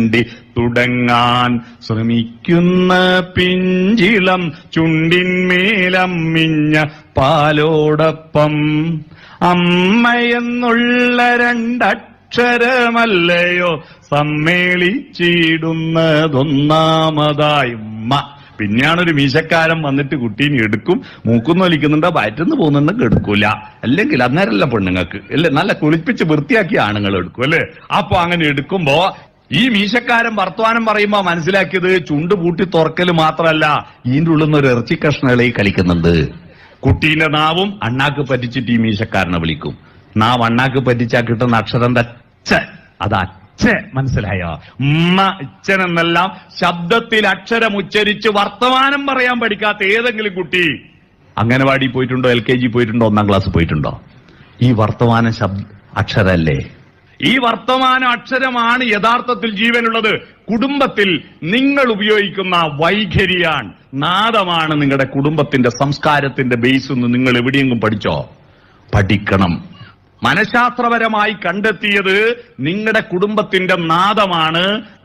ചുരണ്ടി തുടങ്ങാൻ ശ്രമിക്കുന്ന പിഞ്ചിളം ചുണ്ടിന്മേലമ്മിഞ്ഞ പാലോടൊപ്പം അമ്മയെന്നുള്ള രണ്ടക്ഷരമല്ലയോ സമ്മേളിച്ചിടുന്നതൊന്നാമതായി ഉമ്മ. പിന്നെയാണൊരു മീശക്കാരൻ വന്നിട്ട് കുട്ടീനെ എടുക്കും, മൂക്കുന്ന് വലിക്കുന്നുണ്ടോ വയറ്റുന്ന് പോകുന്നുണ്ടെങ്കിൽ എടുക്കൂല, അല്ലെങ്കിൽ അന്നേരമല്ല പെണ്ണുങ്ങൾക്ക് അല്ലേ, നല്ല കുളിപ്പിച്ച് വൃത്തിയാക്കി ആണുങ്ങൾ എടുക്കും അല്ലേ. അപ്പൊ അങ്ങനെ എടുക്കുമ്പോ ഈ മീശക്കാരൻ വർത്തമാനം പറയുമ്പോ മനസ്സിലാക്കിയത് ചുണ്ട് പൂട്ടി തുറക്കല് മാത്രമല്ല, ഇതിന്റെ ഉള്ളിൽ നിന്ന് ഒരു ഇറച്ചി കഷ്ണകളെ കളിക്കുന്നുണ്ട്. കുട്ടീന്റെ നാവും അണ്ണാക്ക് പറ്റിച്ചിട്ട് ഈ മീശക്കാരനെ വിളിക്കും. നാവ് അണ്ണാക്ക് പറ്റിച്ചാ കിട്ടുന്ന അക്ഷരം തച്ച, അത് അച്ഛ, മനസ്സിലായോ? ഉമ്മ അച്ഛൻ എന്നെല്ലാം ശബ്ദത്തിൽ അക്ഷരം ഉച്ചരിച്ച് വർത്തമാനം പറയാൻ പഠിക്കാത്ത ഏതെങ്കിലും കുട്ടി അംഗനവാടി പോയിട്ടുണ്ടോ, LKG പോയിട്ടുണ്ടോ, 1ാം ക്ലാസ് പോയിട്ടുണ്ടോ? ഈ വർത്തമാന അക്ഷരല്ലേ? ഈ വർത്തമാന അക്ഷരമാണ് യഥാർത്ഥത്തിൽ ജീവനുള്ളത്. കുടുംബത്തിൽ നിങ്ങൾ ഉപയോഗിക്കുന്ന വൈഖരിയാണ്, നാദമാണ് നിങ്ങളുടെ കുടുംബത്തിന്റെ സംസ്കാരത്തിന്റെ ബേസ് എന്ന് നിങ്ങൾ എവിടെയെങ്കിലും പഠിച്ചോ? പഠിക്കണം. മനഃശാസ്ത്രപരമായി കണ്ടെത്തിയത് നിങ്ങളുടെ കുടുംബത്തിന്റെ നാദമാണ്,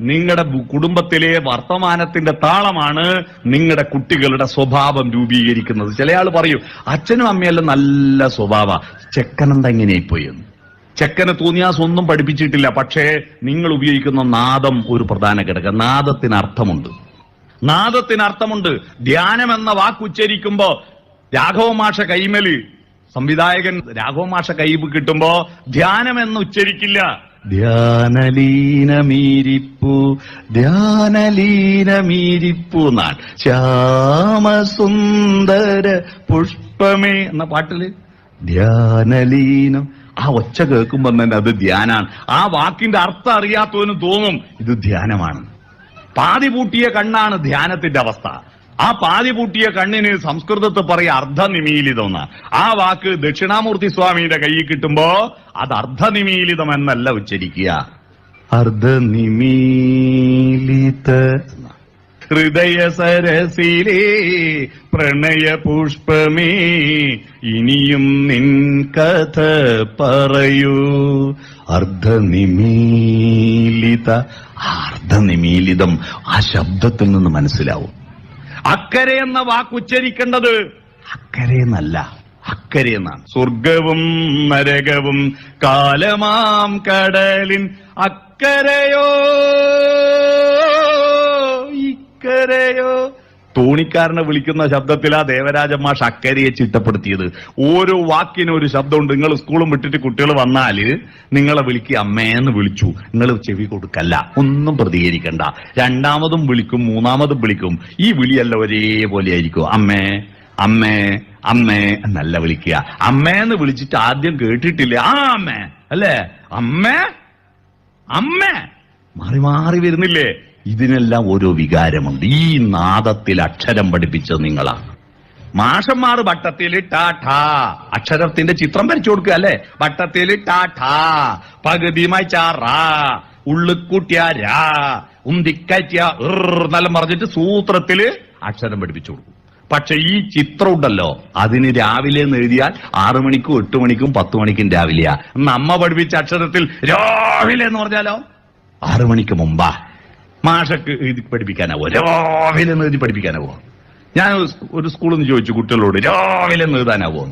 നിങ്ങളുടെ കുടുംബത്തിലെ വർത്തമാനത്തിന്റെ താളമാണ് നിങ്ങളുടെ കുട്ടികളുടെ സ്വഭാവം രൂപീകരിക്കുന്നത്. ചില ആൾ പറയും അച്ഛനും അമ്മയെല്ലാം നല്ല സ്വഭാവ, ചെക്കനെന്താ ഇങ്ങനെയായിപ്പോയി എന്ന്. ചെക്കന് തോന്നിയാസൊന്നും പഠിപ്പിച്ചിട്ടില്ല, പക്ഷേ നിങ്ങൾ ഉപയോഗിക്കുന്ന നാദം ഒരു പ്രധാന ഘടകം. നാദത്തിന് അർത്ഥമുണ്ട്, നാദത്തിന് അർത്ഥമുണ്ട്. ധ്യാനം എന്ന വാക്കുച്ചരിക്കുമ്പോ രാഘവ മാഷ കൈമല്, സംവിധായകൻ രാഘവ മാഷ കൈ കിട്ടുമ്പോ ധ്യാനം എന്ന് ഉച്ചരിക്കില്ല, ധ്യാനലീനമീരിപ്പു ധ്യാനലീനമീരിപ്പു എന്നാണ്. ശ്യാമസുന്ദര പുഷ്പമേ എന്ന പാട്ടില് ധ്യാനലീനം. ആ ഒച്ച കേൾക്കുമ്പോ തന്നെ അത് ധ്യാനാണ്. ആ വാക്കിന്റെ അർത്ഥം അറിയാത്തവനും തോന്നും ഇത് ധ്യാനമാണ്. പാതി പൂട്ടിയ കണ്ണാണ് ധ്യാനത്തിന്റെ അവസ്ഥ. ആ പാതി പൂട്ടിയ കണ്ണിന് സംസ്കൃതത്തിൽ പറയ അർദ്ധനിമീലിതം എന്നാ. ആ വാക്ക് ദക്ഷിണാമൂർത്തി സ്വാമിയുടെ കയ്യിൽ കിട്ടുമ്പോ അത് അർദ്ധനിമീലിതം എന്നല്ല ഉച്ചരിക്കുക, അർദ്ധനിമീലിത. ഹൃദയ സരസിലേ പ്രണയ പുഷ്പമേ ഇനിയും നിൻ കഥ പറയൂ. അർദ്ധനിമീലിത. അർദ്ധനിമീലിതം ആ ശബ്ദത്തിൽ നിന്ന് മനസ്സിലാവും. അക്കരെ എന്ന വാക്കുച്ചരിക്കേണ്ടത് അക്കരെ എന്നല്ല, അക്കരെ എന്നാണ്. സ്വർഗവും നരകവും കാലമാം കടലിൻ അക്കരയോ ഇക്കരയോ. തോണിക്കാരനെ വിളിക്കുന്ന ശബ്ദത്തിലാ ദേവരാജ മാഷ് അക്കരയെ ചിട്ടപ്പെടുത്തിയത്. ഓരോ വാക്കിനും ഒരു ശബ്ദമുണ്ട്. നിങ്ങൾ സ്കൂളും വിട്ടിട്ട് കുട്ടികൾ വന്നാല് നിങ്ങളെ വിളിക്കുക അമ്മേന്ന് വിളിച്ചു, നിങ്ങൾ ചെവി കൊടുക്കല്ല, ഒന്നും പ്രതികരിക്കണ്ട. രണ്ടാമതും വിളിക്കും, മൂന്നാമതും വിളിക്കും. ഈ വിളിയല്ല ഒരേപോലെ ആയിരിക്കും. അമ്മേ അമ്മേ അമ്മേ എന്നല്ല വിളിക്കുക. അമ്മേന്ന് വിളിച്ചിട്ട് ആദ്യം കേട്ടിട്ടില്ലേ ആ അമ്മേ അല്ലേ, അമ്മേ അമ്മേ മാറി മാറി വരുന്നില്ലേ. ഇതിനെല്ലാം ഓരോ വികാരമുണ്ട്. ഈ നാദത്തിൽ അക്ഷരം പഠിപ്പിച്ചത് നിങ്ങളാണ്. മാഷന്മാർ വട്ടത്തിൽ ടാ ഠാ അക്ഷരത്തിന്റെ ചിത്രം വരച്ചു കൊടുക്കുക അല്ലെ. വട്ടത്തിൽ ടാ ഠാ, പകുതി മൈച്ചാറാ, ഉള്ളുക്കൂട്ടിയ രാ, ഉന്തിക്കറ്റിയ എന്നെല്ലാം പറഞ്ഞിട്ട് സൂത്രത്തില് അക്ഷരം പഠിപ്പിച്ചു കൊടുക്കും. പക്ഷെ ഈ ചിത്രം ഉണ്ടല്ലോ, അതിന് രാവിലെ എന്ന് എഴുതിയാൽ 6 മണിക്കും 8 മണിക്കും 10 മണിക്കും രാവിലെയാ. അമ്മ പഠിപ്പിച്ച അക്ഷരത്തിൽ രാവിലെ എന്ന് പറഞ്ഞാലോ 6 മണിക്ക് മുമ്പാ. മാഷക്ക് എഴുതി പഠിപ്പിക്കാനാവോ? രാവിലെ എന്ന് എഴുതി പഠിപ്പിക്കാനാവോ? ഞാൻ ഒരു സ്കൂളിൽ നിന്ന് ചോദിച്ചു കുട്ടികളോട് രാവിലെ എന്ന് എഴുതാനാവോ?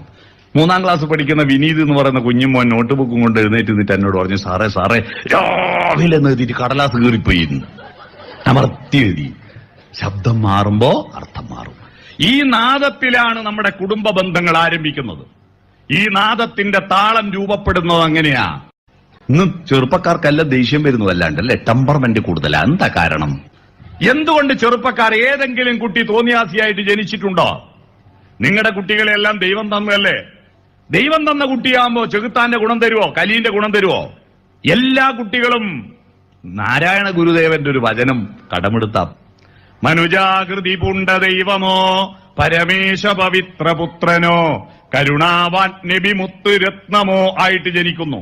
3ാം ക്ലാസ് പഠിക്കുന്ന വിനീത് എന്ന് പറയുന്ന കുഞ്ഞുമോൻ നോട്ട് ബുക്കും കൊണ്ട് എഴുന്നേറ്റ് നിന്നിട്ട് എന്നോട് പറഞ്ഞു, സാറേ സാറേ രാവിലെ എന്ന് എഴുതിയിട്ട് കടലാസ് കീറിപ്പോയി. അമർത്തി എഴുതി. ശബ്ദം മാറുമ്പോ അർത്ഥം മാറും. ഈ നാദത്തിലാണ് നമ്മുടെ കുടുംബ ബന്ധങ്ങൾ ആരംഭിക്കുന്നത്. ഈ നാദത്തിന്റെ താളം രൂപപ്പെടുന്നത് അങ്ങനെയാ. ഇന്ന് ചെറുപ്പക്കാർക്കെല്ലാം ദേഷ്യം വരുന്നതല്ലാണ്ടല്ലേ, ടെമ്പർമെന്റ് കൂടുതലാ. എന്താ കാരണം? എന്തുകൊണ്ട് ചെറുപ്പക്കാർ? ഏതെങ്കിലും കുട്ടി തോന്നിയാസിയായിട്ട് ജനിച്ചിട്ടുണ്ടോ? നിങ്ങളുടെ കുട്ടികളെല്ലാം ദൈവം തന്നല്ലേ. ദൈവം തന്ന കുട്ടിയാകുമ്പോ ചെകുത്താന്റെ ഗുണം തരുവോ, കലീന്റെ ഗുണം തരുവോ? എല്ലാ കുട്ടികളും നാരായണ ഗുരുദേവന്റെ ഒരു വചനം കടമെടുത്താം. മനുജാകൃതി പൂണ്ട ദൈവമോ പരമേശ പവിത്രപുത്രനോ കരുണാവാൻ നബി മുത്തുരത്നമോ ആയിട്ട് ജനിക്കുന്നു.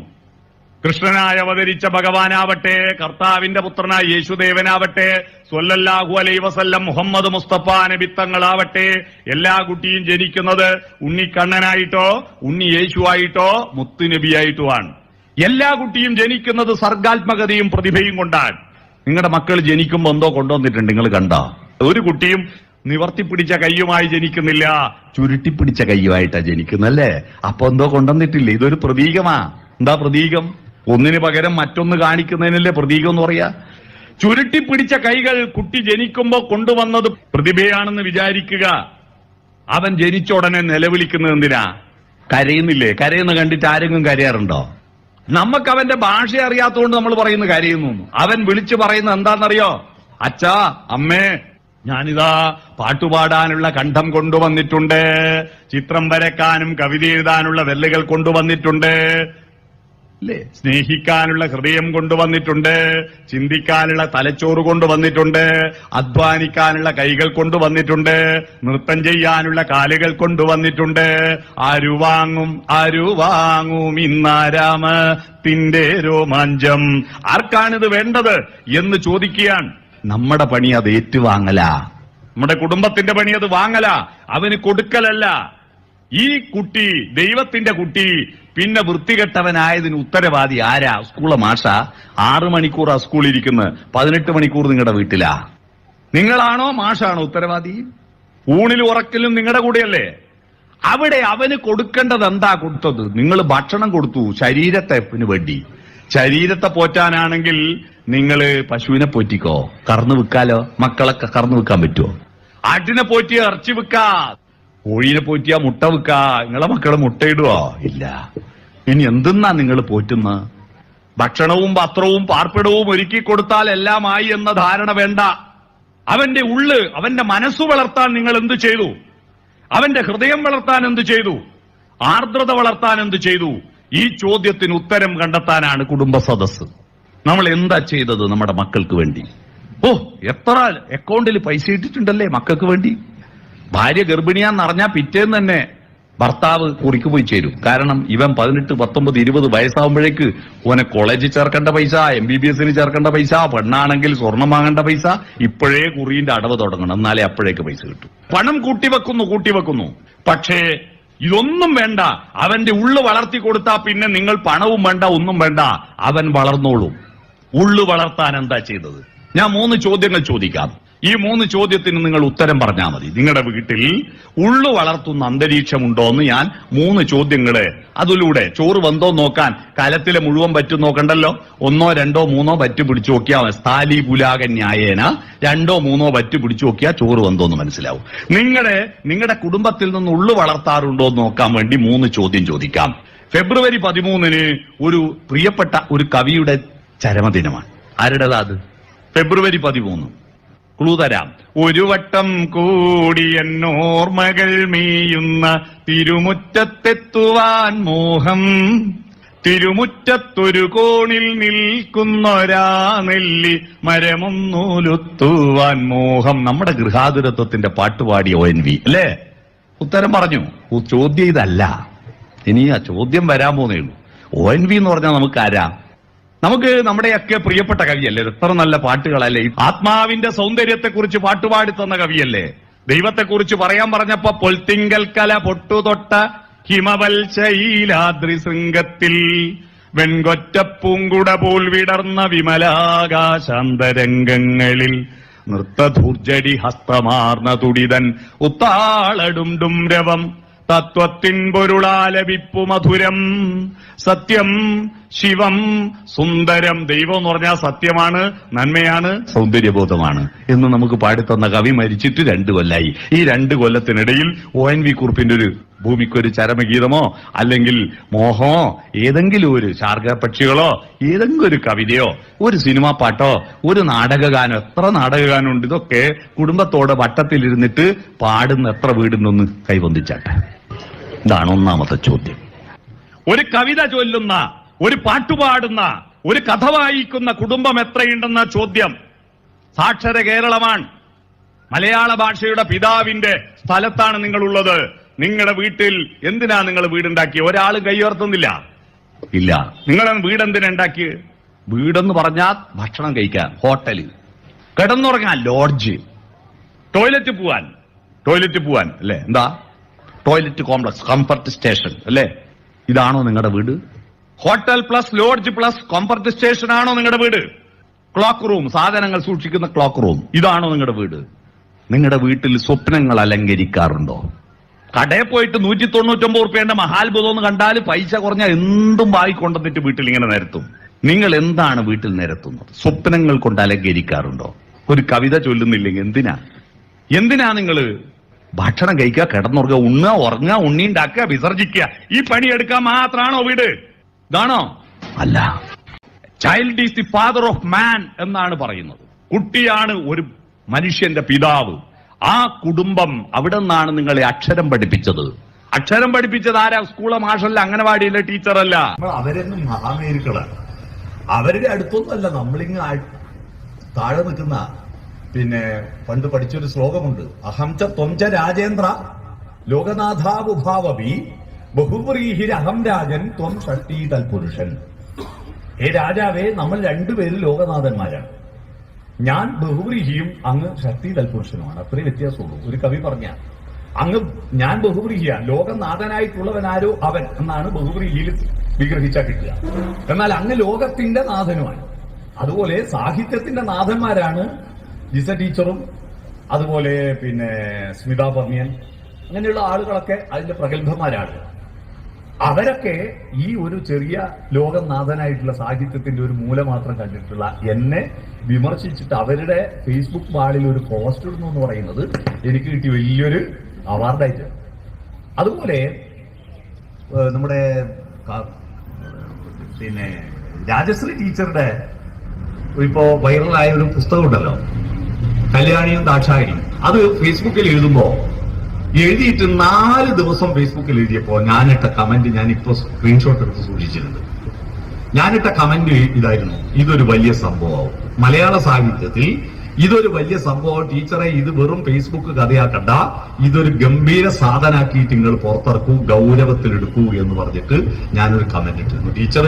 കൃഷ്ണനായി അവതരിച്ച ഭഗവാനാവട്ടെ, കർത്താവിന്റെ പുത്രനായ യേശുദേവനാവട്ടെ, സ്വല്ലല്ലാഹു അലൈഹി വസല്ലം മുഹമ്മദ് മുസ്തഫ നബിത്തങ്ങളാവട്ടെ, എല്ലാ കുട്ടിയും ജനിക്കുന്നത് ഉണ്ണിക്കണ്ണനായിട്ടോ ഉണ്ണി യേശുവായിട്ടോ മുത്തുനബിയായിട്ടോ ആണ്. എല്ലാ കുട്ടിയും ജനിക്കുന്നത് സർഗാത്മകതയും പ്രതിഭയും കൊണ്ടാണ്. നിങ്ങളുടെ മക്കൾ ജനിക്കുമ്പോ എന്തോ കൊണ്ടുവന്നിട്ടുണ്ട്, നിങ്ങൾ കണ്ടോ? ഒരു കുട്ടിയും നിവർത്തിപ്പിടിച്ച കയ്യുമായി ജനിക്കുന്നില്ല, ചുരുട്ടിപ്പിടിച്ച കയ്യുമായിട്ടാ ജനിക്കുന്നല്ലേ. അപ്പൊ എന്തോ കൊണ്ടുവന്നിട്ടില്ലേ? ഇതൊരു പ്രതീകമാ. എന്താ പ്രതീകം? ഒന്നിന് പകരം മറ്റൊന്ന് കാണിക്കുന്നതിനല്ലേ പ്രതീകം എന്ന് പറയാ. ചുരുട്ടിപ്പിടിച്ച കൈകൾ കുട്ടി ജനിക്കുമ്പോ കൊണ്ടുവന്നത് പ്രതിഭയാണെന്ന് വിചാരിക്കുക. അവൻ ജനിച്ച ഉടനെ നിലവിളിക്കുന്നത് എന്തിനാ? കരയുന്നില്ലേ? കരയുന്ന കണ്ടിട്ട് ആരെങ്കിലും കരയാറുണ്ടോ? നമുക്ക് അവന്റെ ഭാഷ അറിയാത്തതുകൊണ്ട് നമ്മൾ പറയുന്ന കരയുന്നു. അവൻ വിളിച്ചു പറയുന്നത് എന്താണെന്നറിയോ? അച്ഛാ, അമ്മേ, ഞാനിതാ പാട്ടുപാടാനുള്ള കണ്ഠം കൊണ്ടുവന്നിട്ടുണ്ട്, ചിത്രം വരക്കാനും കവിത എഴുതാനുള്ള വെല്ലുകൾ കൊണ്ടുവന്നിട്ടുണ്ട്, അല്ലേ? സ്നേഹിക്കാനുള്ള ഹൃദയം കൊണ്ടുവന്നിട്ടുണ്ട്, ചിന്തിക്കാനുള്ള തലച്ചോറ് കൊണ്ടുവന്നിട്ടുണ്ട്, അധ്വാനിക്കാനുള്ള കൈകൾ കൊണ്ടുവന്നിട്ടുണ്ട്, നൃത്തം ചെയ്യാനുള്ള കാലുകൾ കൊണ്ടുവന്നിട്ടുണ്ട്. ആരുവാങ്ങും ഇന്നാരാമത്തിന്റെ രോമാഞ്ചം. ആർക്കാണിത് വേണ്ടത് എന്ന് ചോദിക്കുകയാണ്. നമ്മുടെ പണി അത് ഏറ്റുവാങ്ങല, നമ്മുടെ കുടുംബത്തിന്റെ പണി അത് വാങ്ങല, അവന് കൊടുക്കലല്ല. ഈ കുട്ടി ദൈവത്തിന്റെ കുട്ടി. പിന്നെ വൃത്തികെട്ടവനായതിന് ഉത്തരവാദി ആരാ? സ്കൂളെ മാഷ. 6 മണിക്കൂറാ സ്കൂളിൽ ഇരിക്കുന്നത്, 18 മണിക്കൂർ നിങ്ങളുടെ വീട്ടിലാ. നിങ്ങളാണോ മാഷാണോ ഉത്തരവാദി? ഊണിലും ഉറക്കലും നിങ്ങളുടെ കൂടെയല്ലേ? അവിടെ അവന് കൊടുക്കേണ്ടത് എന്താ കൊടുത്തത്? നിങ്ങൾ ഭക്ഷണം കൊടുത്തു ശരീരത്തിന് വേണ്ടി. ശരീരത്തെ പോറ്റാനാണെങ്കിൽ നിങ്ങൾ പശുവിനെ പോറ്റിക്കോ, കറന്നു വിൽക്കാലോ. മക്കളൊക്കെ കറന്നു വിൽക്കാൻ പറ്റുമോ? ആട്ടിനെ പോറ്റിയ ഇറച്ചി വിൽക്കാ, കോഴീനെ പോറ്റിയാ മുട്ട വിൽക്കാ. നിങ്ങളെ മക്കളെ മുട്ടയിടുവോ? ഇല്ല. ഇനി എന്തെന്നാ നിങ്ങൾ പോറ്റുന്ന? ഭക്ഷണവും വസ്ത്രവും പാർപ്പിടവും ഒരുക്കി കൊടുത്താൽ എല്ലാമായി എന്ന ധാരണ വേണ്ട. അവന്റെ ഉള്ള്, അവന്റെ മനസ്സ് വളർത്താൻ നിങ്ങൾ എന്ത് ചെയ്തു? അവന്റെ ഹൃദയം വളർത്താൻ എന്ത് ചെയ്തു? ആർദ്രത വളർത്താൻ എന്ത് ചെയ്തു? ഈ ചോദ്യത്തിന് ഉത്തരം കണ്ടെത്താനാണ് കുടുംബ സദസ്സ്. നമ്മൾ എന്താ ചെയ്തത് നമ്മുടെ മക്കൾക്ക് വേണ്ടി? എത്ര അക്കൗണ്ടിൽ പൈസ ഇട്ടിട്ടുണ്ടല്ലേ മക്കൾക്ക് വേണ്ടി. ഭാര്യ ഗർഭിണിയാന്നറിഞ്ഞാൽ പിറ്റേന്ന് തന്നെ ഭർത്താവ് കുറിക്ക് പോയി ചേരും. കാരണം ഇവൻ 18, 19, 20 വയസ്സാവുമ്പോഴേക്ക് ഓനെ കോളേജിൽ ചേർക്കേണ്ട പൈസ, MBBS ചേർക്കേണ്ട പൈസ, പെണ്ണാണെങ്കിൽ സ്വർണം വാങ്ങേണ്ട പൈസ, ഇപ്പോഴേ കുറിന്റെ അടവ് തുടങ്ങണം, എന്നാലേ അപ്പോഴേക്ക് പൈസ കിട്ടും. പണം കൂട്ടിവെക്കുന്നു. പക്ഷേ ഇതൊന്നും വേണ്ട. അവന്റെ ഉള്ളു വളർത്തി കൊടുത്താൽ പിന്നെ നിങ്ങൾ പണവും വേണ്ട, ഒന്നും വേണ്ട, അവൻ വളർന്നോളും. ഉള്ളു വളർത്താൻ എന്താ ചെയ്തത്? ഞാൻ 3 ചോദ്യങ്ങൾ ചോദിക്കാം. ഈ 3 ചോദ്യത്തിന് നിങ്ങൾ ഉത്തരം പറഞ്ഞാൽ മതി. നിങ്ങളുടെ വീട്ടിൽ ഉള്ളു വളർത്തുന്ന അന്തരീക്ഷമുണ്ടോ എന്ന് ഞാൻ 3 ചോദ്യങ്ങള്, അതിലൂടെ ചോറ് വന്തോ നോക്കാൻ കലത്തിലെ മുഴുവൻ പറ്റും നോക്കണ്ടല്ലോ. 1, 2, 3 പറ്റ് പിടിച്ചു നോക്കിയാൽ സ്ഥാലി പുലാക ന്യായേന 2, 3 പറ്റ് പിടിച്ചു നോക്കിയാൽ ചോറ് വന്തോന്ന് മനസ്സിലാവും. നിങ്ങളുടെ കുടുംബത്തിൽ നിന്ന് ഉള്ളു വളർത്താറുണ്ടോ എന്ന് നോക്കാൻ വേണ്ടി 3 ചോദ്യം ചോദിക്കാം. ഫെബ്രുവരി 13 ഒരു പ്രിയപ്പെട്ട ഒരു കവിയുടെ ചരമദിനമാണ്. ആരുടേതാ അത്? ഫെബ്രുവരി 13. ക്ലൂ തരാം. ഒരു വട്ടം കൂടി എന്നോർമകൾ മീയുന്ന തിരുമുറ്റത്തെത്തുവാൻ മോഹം, തിരുമുറ്റത്തൊരു കോണിൽ നിൽക്കുന്നൊരാ നെല്ലി മരമൊന്നൂലുത്തുവാൻ മോഹം. നമ്മുടെ ഗൃഹാതുരത്വത്തിന്റെ പാട്ടുപാടിയ ONV അല്ലേ? ഉത്തരം പറഞ്ഞു. ചോദ്യം ഇതല്ല. ഇനി ആ ചോദ്യം വരാൻ പോന്നേ ഉള്ളൂ. ONV എന്ന് പറഞ്ഞാൽ നമുക്ക് ആരാ? നമുക്ക് നമ്മുടെയൊക്കെ പ്രിയപ്പെട്ട കവിയല്ലേ? എത്ര നല്ല പാട്ടുകളല്ലേ! ആത്മാവിന്റെ സൗന്ദര്യത്തെക്കുറിച്ച് പാട്ടുപാടി തന്ന കവിയല്ലേ? ദൈവത്തെക്കുറിച്ച് പറയാൻ പറഞ്ഞപ്പോ പൊൽത്തിങ്കൽ കല പൊട്ടുതൊട്ട ഹിമവൽ ശൈലാദ്രി ശൃംഗത്തിൽ വെൺകൊറ്റപ്പൂങ്കുട പോൽ വിടർന്ന വിമലാകാശാന്തരംഗങ്ങളിൽ നൃത്തധൂർജടി ഹസ്തമാർന്ന തുടിതൻ ഉത്താളടും രവം തത്വത്തിൻ പൊരുളാലപിപ്പു മധുരം സത്യം ശിവം സുന്ദരം. ദൈവം എന്ന് പറഞ്ഞാൽ സത്യമാണ്, നന്മയാണ്, സൗന്ദര്യബോധമാണ് എന്ന് നമുക്ക് പാടിത്തന്ന കവി മരിച്ചിട്ട് 2 കൊല്ലായി. ഈ 2 കൊല്ലത്തിനിടയിൽ ONV കുറുപ്പിന്റെ ഒരു ഭൂമിക്കൊരു ചരമഗീതമോ അല്ലെങ്കിൽ മോഹമോ ഏതെങ്കിലും ഒരു ശാർഗപക്ഷികളോ ഏതെങ്കിലും ഒരു കവിതയോ ഒരു സിനിമാ പാട്ടോ ഒരു നാടകഗാനോ, എത്ര നാടകഗാനമുണ്ട്, ഇതൊക്കെ കുടുംബത്തോടെ വട്ടത്തിലിരുന്നിട്ട് പാടുന്ന എത്ര വീടുന്നൊന്ന് കൈവന്തിച്ചാട്ടെ. ഇതാണ് ഒന്നാമത്തെ ചോദ്യം. ഒരു കവിത ചൊല്ലുന്ന, ഒരു പാട്ടുപാടുന്ന, ഒരു കഥ വായിക്കുന്ന കുടുംബം എത്രയുണ്ടെന്ന ചോദ്യം. സാക്ഷര കേരളമാണ്. മലയാള ഭാഷയുടെ പിതാവിന്റെ സ്ഥലത്താണ് നിങ്ങളുള്ളത്. നിങ്ങളുടെ വീട്ടിൽ എന്തിനാ നിങ്ങൾ വീടുണ്ടാക്കി? ഒരാൾ കൈയുയർത്തുന്നില്ല. ഇല്ല. നിങ്ങൾ വീടെന്തിനുണ്ടാക്കി? വീടെന്ന് പറഞ്ഞാൽ ഭക്ഷണം കഴിക്കാൻ, ഹോട്ടല്, കിടന്നുറങ്ങാൻ ലോഡ്ജ്, ടോയ്ലറ്റ് പോവാൻ അല്ലേ? എന്താ ടോയ്ലറ്റ് കോംപ്ലക്സ്, കംഫർട്ട് സ്റ്റേഷൻ അല്ലേ? ഇതാണോ നിങ്ങളുടെ വീട്? Hotel plus lodge plus comfort station ആണോ നിങ്ങളുടെ വീട്? ക്ലോക്ക് റൂം, സാധനങ്ങൾ സൂക്ഷിക്കുന്ന ക്ലോക്ക് റൂം. ഇതാണോ നിങ്ങളുടെ വീട്? നിങ്ങളുടെ വീട്ടിൽ സ്വപ്നങ്ങൾ അലങ്കരിക്കാറുണ്ടോ? കടയിൽ പോയിട്ട് 199 റുപ്യേന്റെ മഹാത്ഭുതം എന്ന് കണ്ടാൽ പൈസ കുറഞ്ഞ എന്തും വാങ്ങിക്കൊണ്ടെന്നിട്ട് വീട്ടിൽ ഇങ്ങനെ നിരത്തും. നിങ്ങൾ എന്താണ് വീട്ടിൽ നിരത്തുന്നത്? സ്വപ്നങ്ങൾ കൊണ്ട് അലങ്കരിക്കാറുണ്ടോ? ഒരു കവിത ചൊല്ലുന്നില്ലെങ്കിൽ എന്തിനാ നിങ്ങൾ ഭക്ഷണം കഴിക്കുക, കിടന്നുറങ്ങുക, ഉണ്ണുക, ഉറങ്ങുക, ഉണ്ണിണ്ടാക്കുക, വിസർജിക്കുക, ഈ പണിയെടുക്കാൻ മാത്രമാണോ വീട്? ഇതാണോ? അല്ല. Child is the father of മാൻ എന്നാണ് പറയുന്നത്. കുട്ടിയാണ് ഒരു മനുഷ്യന്റെ പിതാവ്. ആ കുടുംബം, അവിടെ നിന്നാണ് നിങ്ങളെ അക്ഷരം പഠിപ്പിച്ചത്. അക്ഷരം പഠിപ്പിച്ചത് ആരാ? സ്കൂളെ മാഷല്ല, അംഗനവാടിയിലെ ടീച്ചറല്ല. അവരൊന്നും മഹാമേരുക്കളാണ്. അവരുടെ അടുത്തൊന്നുമല്ല നമ്മളിങ്ങ് താഴെ നിൽക്കുന്ന. പിന്നെ പണ്ട് പഠിച്ചൊരു ശ്ലോകമുണ്ട്, അഹംച ത്വംച രാജേന്ദ്ര ലോകനാഥാവുഭാവി ബഹുപ്രീഹിരഹം രാജൻ ത്വം ഷഷ്ടി തൽപുരുഷൻ. ഹേ രാജാവേ, നമ്മൾ രണ്ടുപേരും ലോകനാഥന്മാരാണ്. ഞാൻ ബഹുവ്രീഹിയും അങ്ങ് ഷഷ്ടി തൽപുരുഷനുമാണ്. അത്രയും വ്യത്യാസമുള്ളൂ. ഒരു കവി പറഞ്ഞ ഞാൻ ബഹുവ്രീഹിയ, ലോകനാഥനായിട്ടുള്ളവനാരോ അവൻ എന്നാണ് ബഹുവ്രീഹിയിൽ വിഗ്രഹിച്ചാൽ കിട്ടുക. എന്നാൽ അങ്ങ് ലോകത്തിന്റെ നാഥനുമാണ്. അതുപോലെ സാഹിത്യത്തിന്റെ നാഥന്മാരാണ് ജിസ ടീച്ചറും അതുപോലെ പിന്നെ സ്മിത പർണിയൻ, അങ്ങനെയുള്ള ആളുകളൊക്കെ അതിന്റെ പ്രഗത്ഭന്മാരാണ്. അവരൊക്കെ ഈ ഒരു ചെറിയ ലോകനാഥനായിട്ടുള്ള സാഹിത്യത്തിന്റെ ഒരു മൂല മാത്രം കണ്ടിട്ടുള്ള എന്നെ വിമർശിച്ചിട്ട് അവരുടെ ഫേസ്ബുക്ക് വാളിൽ ഒരു പോസ്റ്റ് ഇടുന്നു എന്ന് പറയുന്നത് എനിക്ക് കിട്ടിയ വലിയൊരു അവാർഡായിട്ട്. അതുപോലെ നമ്മുടെ പിന്നെ രാജശ്രീ ടീച്ചറുടെ ഇപ്പോ വൈറലായ ഒരു പുസ്തകം ഉണ്ടല്ലോ, കല്യാണിയും ദാക്ഷായണിയും. അത് ഫേസ്ബുക്കിൽ എഴുതുമ്പോ എഴുതിയിട്ട് 4 ദിവസം ഫേസ്ബുക്കിൽ എഴുതിയപ്പോ ഞാനിട്ട കമന്റ് ഞാനിപ്പോ സ്ക്രീൻഷോട്ട് എടുത്ത് സൂക്ഷിച്ചിട്ടുണ്ട്. ഞാനിട്ട കമന്റ് ഇതായിരുന്നു, ഇതൊരു വലിയ സംഭവമാവും മലയാള സാഹിത്യത്തിൽ, ഇതൊരു വലിയ സംഭവം. ടീച്ചറെ, ഇത് വെറും ഫേസ്ബുക്ക് കഥയാക്കണ്ട, ഇതൊരു ഗംഭീര സാധനാക്കിയിട്ട് നിങ്ങൾ പുറത്തിറക്കൂ, ഗൗരവത്തിലെടുക്കൂ എന്ന് പറഞ്ഞിട്ട് ഞാനൊരു കമന്റ് ഇട്ടിരുന്നു. ടീച്ചർ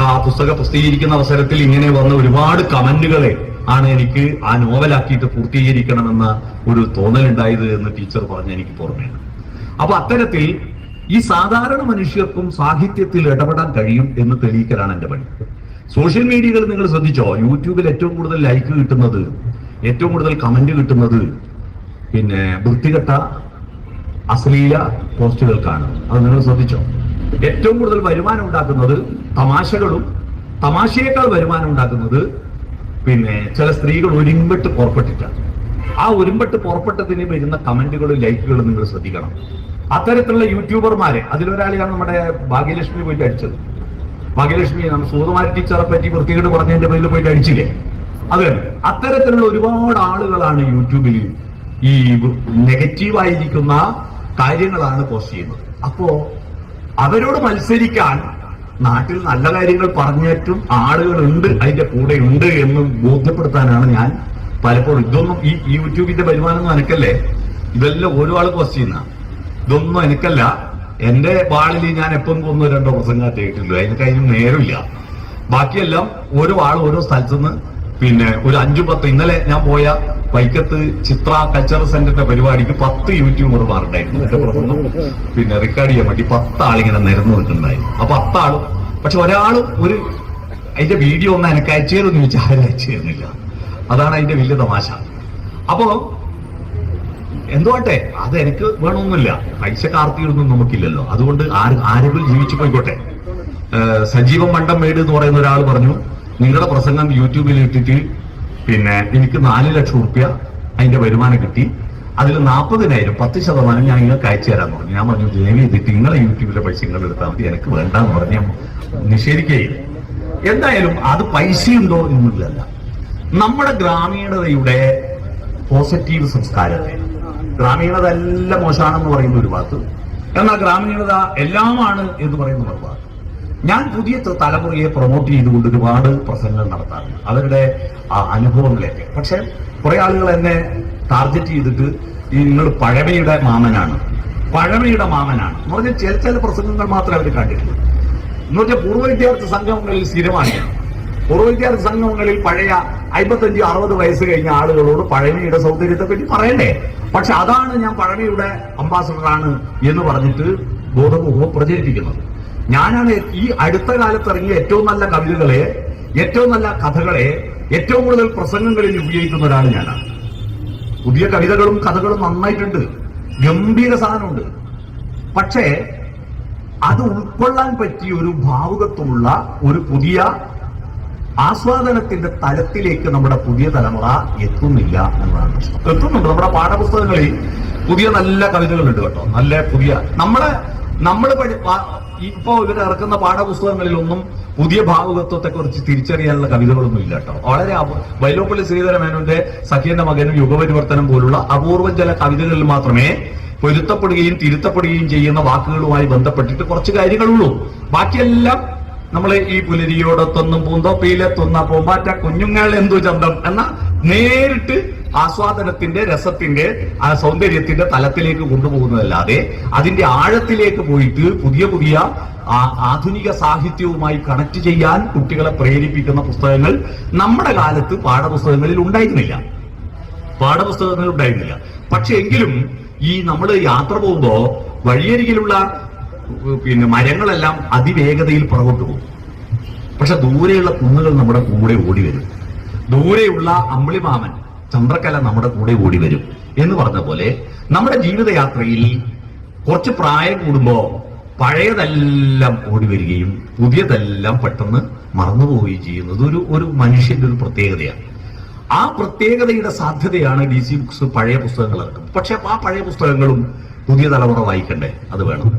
ആ പുസ്തകം പ്രസിദ്ധീകരിക്കുന്ന അവസരത്തിൽ ഇങ്ങനെ വന്ന ഒരുപാട് കമന്റുകളെ ആണ് എനിക്ക് ആ നോവലാക്കിയിട്ട് പൂർത്തീകരിക്കണമെന്ന ഒരു തോന്നലുണ്ടായത് എന്ന് ടീച്ചർ പറഞ്ഞ് എനിക്ക് ഓർമ്മയുണ്ട്. അപ്പൊ അത്തരത്തിൽ ഈ സാധാരണ മനുഷ്യർക്കും സാഹിത്യത്തിൽ ഇടപെടാൻ കഴിയും എന്ന് തെളിയിക്കലാണ് എന്റെ പണി. സോഷ്യൽ മീഡിയകൾ നിങ്ങൾ ശ്രദ്ധിച്ചോ? യൂട്യൂബിൽ ഏറ്റവും കൂടുതൽ ലൈക്ക് കിട്ടുന്നത്, ഏറ്റവും കൂടുതൽ കമന്റ് കിട്ടുന്നത് പിന്നെ വൃത്തികെട്ട അശ്ലീല പോസ്റ്റുകൾക്കാണ്. അത് നിങ്ങൾ ശ്രദ്ധിച്ചോ? ഏറ്റവും കൂടുതൽ വരുമാനം ഉണ്ടാക്കുന്നത് തമാശകളും, തമാശയേക്കാൾ വരുമാനം ഉണ്ടാക്കുന്നത് പിന്നെ ചില സ്ത്രീകൾ ഒരുമ്പെട്ട് പുറപ്പെട്ടിട്ടാണ്. ആ ഒരുമ്പെട്ട് പുറപ്പെട്ടതിന് വരുന്ന കമന്റുകളും ലൈക്കുകളും നിങ്ങൾ ശ്രദ്ധിക്കണം. അത്തരത്തിലുള്ള യൂട്യൂബർമാരെ, അതിലൊരാളെയാണ് നമ്മുടെ ഭാഗ്യലക്ഷ്മി പോയിട്ട് അടിച്ചത്. ഭാഗ്യലക്ഷ്മി സൂതമാരി ടീച്ചറെ പറ്റി വൃത്തികേട് പറഞ്ഞതിന്റെ പേരിൽ പോയിട്ട് അടിച്ചില്ലേ? അത് അത്തരത്തിലുള്ള ഒരുപാട് ആളുകളാണ് യൂട്യൂബിൽ ഈ നെഗറ്റീവായിരിക്കുന്ന കാര്യങ്ങളാണ് പോസ്റ്റ് ചെയ്യുന്നത്. അപ്പോ അവരോട് മത്സരിക്കാൻ നാട്ടിൽ നല്ല കാര്യങ്ങൾ പറഞ്ഞേറ്റും ആളുകളുണ്ട്, അതിന്റെ കൂടെ ഉണ്ട് എന്ന് ബോധ്യപ്പെടുത്താനാണ് ഞാൻ പലപ്പോഴും. ഇതൊന്നും ഈ യൂട്യൂബിന്റെ വരുമാനമൊന്നും എനിക്കല്ലേ, ഇതെല്ലാം ഓരോ ആൾ പോസ്റ്റ് ചെയ്യുന്ന, ഇതൊന്നും എനിക്കല്ല. എന്റെ വാളിൽ ഞാൻ എപ്പം 1-2 പ്രസംഗം കേട്ടില്ല, അതിന് നേരമില്ല. ബാക്കിയെല്ലാം ഓരോ ആൾ ഓരോ സ്ഥലത്തുനിന്ന് പിന്നെ ഒരു 5-10. ഇന്നലെ ഞാൻ പോയ വൈക്കത്ത് ചിത്ര കൾച്ചറൽ സെന്ററിന്റെ പരിപാടിക്ക് 10 യൂട്യൂബർമാരുണ്ടായിരുന്നു. എന്റെ പ്രസംഗം പിന്നെ റെക്കോർഡ് ചെയ്യാൻ വേണ്ടി 10 ആളിങ്ങനെ നിരന്നു നിൽക്കുന്നുണ്ടായിരുന്നു. അപ്പൊ 10 ആളും, പക്ഷെ ഒരാളും ഒരു അതിന്റെ വീഡിയോ ഒന്നും എനിക്ക് അയച്ചേരെന്ന് ചോദിച്ചാൽ ആരും അയച്ചു തരുന്നില്ല. അതാണ് അതിന്റെ വലിയ തമാശ. അപ്പോ എന്തുവാട്ടെ, അത് എനിക്ക് വേണമെന്നില്ല, പൈസ കാർത്തിയൊന്നും നമുക്കില്ലല്ലോ. അതുകൊണ്ട് ആരെങ്കിലും ജീവിച്ചു പോയിക്കോട്ടെ. സജീവം മണ്ടം മേട് എന്ന് പറയുന്ന ഒരാൾ പറഞ്ഞു, നിങ്ങളുടെ പ്രസംഗം യൂട്യൂബിൽ ഇട്ടിട്ട് പിന്നെ എനിക്ക് 4 ലക്ഷം റുപ്യ അതിന്റെ വരുമാനം കിട്ടി, അതിൽ 40,000 10% ഞാൻ നിങ്ങൾക്ക് അയച്ചു തരാന്ന് പറഞ്ഞു. ഞാൻ പറഞ്ഞു, ദേവി ഇതിട്ട് നിങ്ങളെ യൂട്യൂബിലെ പൈസ നിങ്ങൾ എടുത്താൽ മതി, എനിക്ക് വേണ്ടെന്ന് പറഞ്ഞ് നിഷേധിക്കുകയില്ല. എന്തായാലും അത് പൈസയുണ്ടോ എന്നുള്ളതല്ല, നമ്മുടെ ഗ്രാമീണതയുടെ പോസിറ്റീവ് സംസ്കാരത്തെ. ഗ്രാമീണത എല്ലാം മോശമാണെന്ന് പറയുന്ന ഒരു ഭാഗത്ത്, എന്നാൽ ഗ്രാമീണത എല്ലാമാണ് എന്ന് പറയുന്ന ഒരു ഭാഗത്ത്. ഞാൻ പുതിയ തലമുറയെ പ്രൊമോട്ട് ചെയ്തുകൊണ്ട് ഒരുപാട് പ്രസംഗങ്ങൾ നടത്താറുണ്ട്, അവരുടെ അനുഭവങ്ങളെയൊക്കെ. പക്ഷെ കുറെ ആളുകൾ എന്നെ ടാർഗറ്റ് ചെയ്തിട്ട് നിങ്ങൾ പഴമയുടെ മാമനാണ് എന്ന് പറഞ്ഞാൽ ചില പ്രസംഗങ്ങൾ മാത്രമേ അവർ കണ്ടിട്ടുള്ളൂ. എന്ന് വെച്ചാൽ പൂർവ്വ വിദ്യാർത്ഥി സംഗമങ്ങളിൽ സ്ഥിരമാണ്. പൂർവ്വ വിദ്യാർത്ഥി സംഗമങ്ങളിൽ പഴയ 55-60 വയസ്സ് കഴിഞ്ഞ ആളുകളോട് പഴമയുടെ സൗന്ദര്യത്തെ പറ്റി പറയണ്ടേ? പക്ഷെ അതാണ് ഞാൻ പഴമയുടെ അംബാസഡറാണ് എന്ന് പറഞ്ഞിട്ട് ബോധപൂർവ്വം പ്രചരിപ്പിക്കുന്നത്. ഞാനാണ് ഈ അടുത്ത കാലത്ത് ഇറങ്ങിയ ഏറ്റവും നല്ല കവിതകളെ, ഏറ്റവും നല്ല കഥകളെ ഏറ്റവും കൂടുതൽ പ്രസംഗങ്ങളിൽ ഉപയോഗിക്കുന്ന ഒരാൾ ഞാനാണ്. പുതിയ കവിതകളും കഥകളും നന്നായിട്ടുണ്ട്, ഗംഭീര സാധനമുണ്ട്. പക്ഷേ അത് ഉൾക്കൊള്ളാൻ പറ്റിയ ഒരു ഭാവുകത്വമുള്ള ഒരു പുതിയ ആസ്വാദനത്തിന്റെ തലത്തിലേക്ക് നമ്മുടെ പുതിയ തലമുറ എത്തുന്നില്ല എന്നതാണ് പ്രശ്നം. എത്തുന്നുണ്ട്. നമ്മുടെ പാഠപുസ്തകങ്ങളിൽ പുതിയ നല്ല കവിതകളുണ്ട് കേട്ടോ, നല്ല പുതിയ നമ്മൾ ഇപ്പോ ഇവർ ഇറക്കുന്ന പാഠപുസ്തകങ്ങളിലൊന്നും പുതിയ ഭാവുകത്വത്തെ കുറിച്ച് തിരിച്ചറിയാനുള്ള കവിതകളൊന്നും ഇല്ല കേട്ടോ. വളരെ വൈലോപ്പള്ളി ശ്രീധരമേനോന്റെ സഖ്യന്റെ മകനും യുഗപരിവർത്തനം പോലുള്ള അപൂർവം ചില കവിതകളിൽ മാത്രമേ പൊരുത്തപ്പെടുകയും തിരുത്തപ്പെടുകയും ചെയ്യുന്ന വാക്കുകളുമായി ബന്ധപ്പെട്ടിട്ട് കുറച്ച് കാര്യങ്ങളുള്ളൂ. ബാക്കിയെല്ലാം നമ്മൾ ഈ പുലരിയോടൊത്തൊന്നും പൂന്തോപ്പിയിലെത്തുന്ന പൂമ്പാറ്റ കുഞ്ഞുങ്ങൾ എന്തു ചന്തം എന്ന നേരിട്ട് ആസ്വാദനത്തിന്റെ രസത്തിന്റെ സൗന്ദര്യത്തിന്റെ തലത്തിലേക്ക് കൊണ്ടുപോകുന്നതല്ലാതെ അതിന്റെ ആഴത്തിലേക്ക് പോയിട്ട് പുതിയ പുതിയ ആധുനിക സാഹിത്യവുമായി കണക്ട് ചെയ്യാൻ കുട്ടികളെ പ്രേരിപ്പിക്കുന്ന പുസ്തകങ്ങൾ നമ്മുടെ കാലത്ത് പാഠപുസ്തകങ്ങളിൽ ഉണ്ടായിരുന്നില്ല. പക്ഷെ എങ്കിലും ഈ നമ്മൾ യാത്ര പോകുമ്പോ വഴിയരികിലുള്ള മരങ്ങളെല്ലാം അതിവേഗതയിൽ പുറകോട്ട് പോകും. പക്ഷെ ദൂരെയുള്ള കുന്നുകൾ നമ്മുടെ കൂടെ ഓടി വരും. ദൂരെയുള്ള അമ്പിളിമാമൻ ചന്ദ്രക്കല നമ്മുടെ കൂടെ ഓടി വരും എന്ന് പറഞ്ഞ പോലെ നമ്മുടെ ജീവിതയാത്രയിൽ കുറച്ച് പ്രായം കൂടുമ്പോ പഴയതെല്ലാം ഓടി വരികയും പുതിയതെല്ലാം പെട്ടെന്ന് മറന്നുപോവുകയും ചെയ്യുന്നത് ഒരു മനുഷ്യന്റെ ഒരു പ്രത്യേകതയാണ്. ആ പ്രത്യേകതയുടെ സാധ്യതയാണ് DC ബുക്സ് പഴയ പുസ്തകങ്ങൾ ഇറക്കുന്നത്. പക്ഷെ ആ പഴയ പുസ്തകങ്ങളും പുതിയ തലമുറ വായിക്കണ്ടേ? അത് വേണം.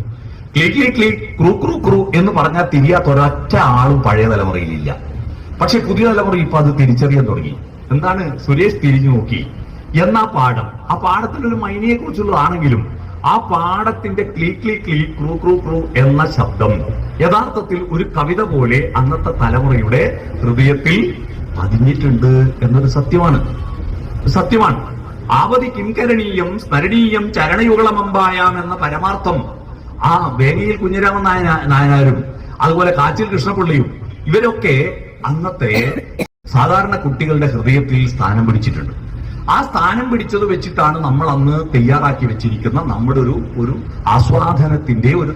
ക്ലിക്ക് ക്രൂ ക്രൂ ക്രൂ എന്ന് പറഞ്ഞാൽ തിരിയാത്ത ഒരൊറ്റ ആളും പഴയ തലമുറയിലില്ല. പക്ഷെ പുതിയ തലമുറ ഇപ്പൊ അത് തിരിച്ചറിയാൻ തുടങ്ങി. എന്താണ്? സുരേഷ് തിരിഞ്ഞു നോക്കി എന്നാ പാഠം, ആ പാഠത്തിലൊരു മൈനയെ കുറിച്ചുള്ളതാണെങ്കിലും ആ പാഠത്തിന്റെ ക്ലീ ക്രൂ ക്രൂ ക്രൂ എന്ന ശബ്ദം യഥാർത്ഥത്തിൽ ഒരു കവിത പോലെ അന്നത്തെ തലമുറയുടെ ഹൃദയത്തിൽ പതിഞ്ഞിട്ടുണ്ട് എന്നൊരു സത്യമാണ്. ആവതി കിംകരണീയം സ്മരണീയം ചരണയുഗളമമ്പായാം എന്ന പരമാർത്ഥം ആ വേങ്ങയിൽ കുഞ്ഞിരാമൻ നായനാരും അതുപോലെ കാച്ചിൽ കൃഷ്ണപിള്ളയും ഇവരൊക്കെ അന്നത്തെ സാധാരണ കുട്ടികളുടെ ഹൃദയത്തിൽ സ്ഥാനം പിടിച്ചിട്ടുണ്ട്. ആ സ്ഥാനം പിടിച്ചത് വെച്ചിട്ടാണ് നമ്മൾ അന്ന് തയ്യാറാക്കി വെച്ചിരിക്കുന്ന നമ്മുടെ ഒരു ആസ്വാദനത്തിന്റെ ഒരു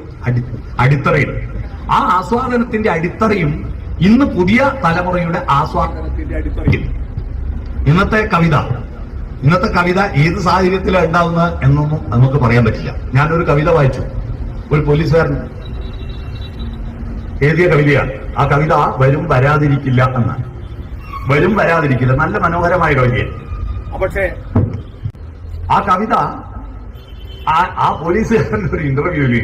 അടിത്തറയുണ്ട്. ആ ആസ്വാദനത്തിന്റെ അടിത്തറയും ഇന്ന് പുതിയ തലമുറയുടെ ആസ്വാദനത്തിന്റെ അടിത്തറയിൽ ഇന്നത്തെ കവിത ഏത് സാഹചര്യത്തിലാണ് ഉണ്ടാവുന്നത് എന്നൊന്നും നമുക്ക് പറയാൻ പറ്റില്ല. ഞാനൊരു കവിത വായിച്ചു, ഒരു പോലീസുകാരൻ എഴുതിയ കവിതയാണ്. ആ കവിത വരും വരാതിരിക്കില്ല എന്നാണ്. വരും വരാതിരിക്കില്ല, നല്ല മനോഹരമായ കവിതയാണ്. പക്ഷേ ആ കവിത ആ പോലീസുകാരന്റെ ഒരു ഇന്റർവ്യൂവിൽ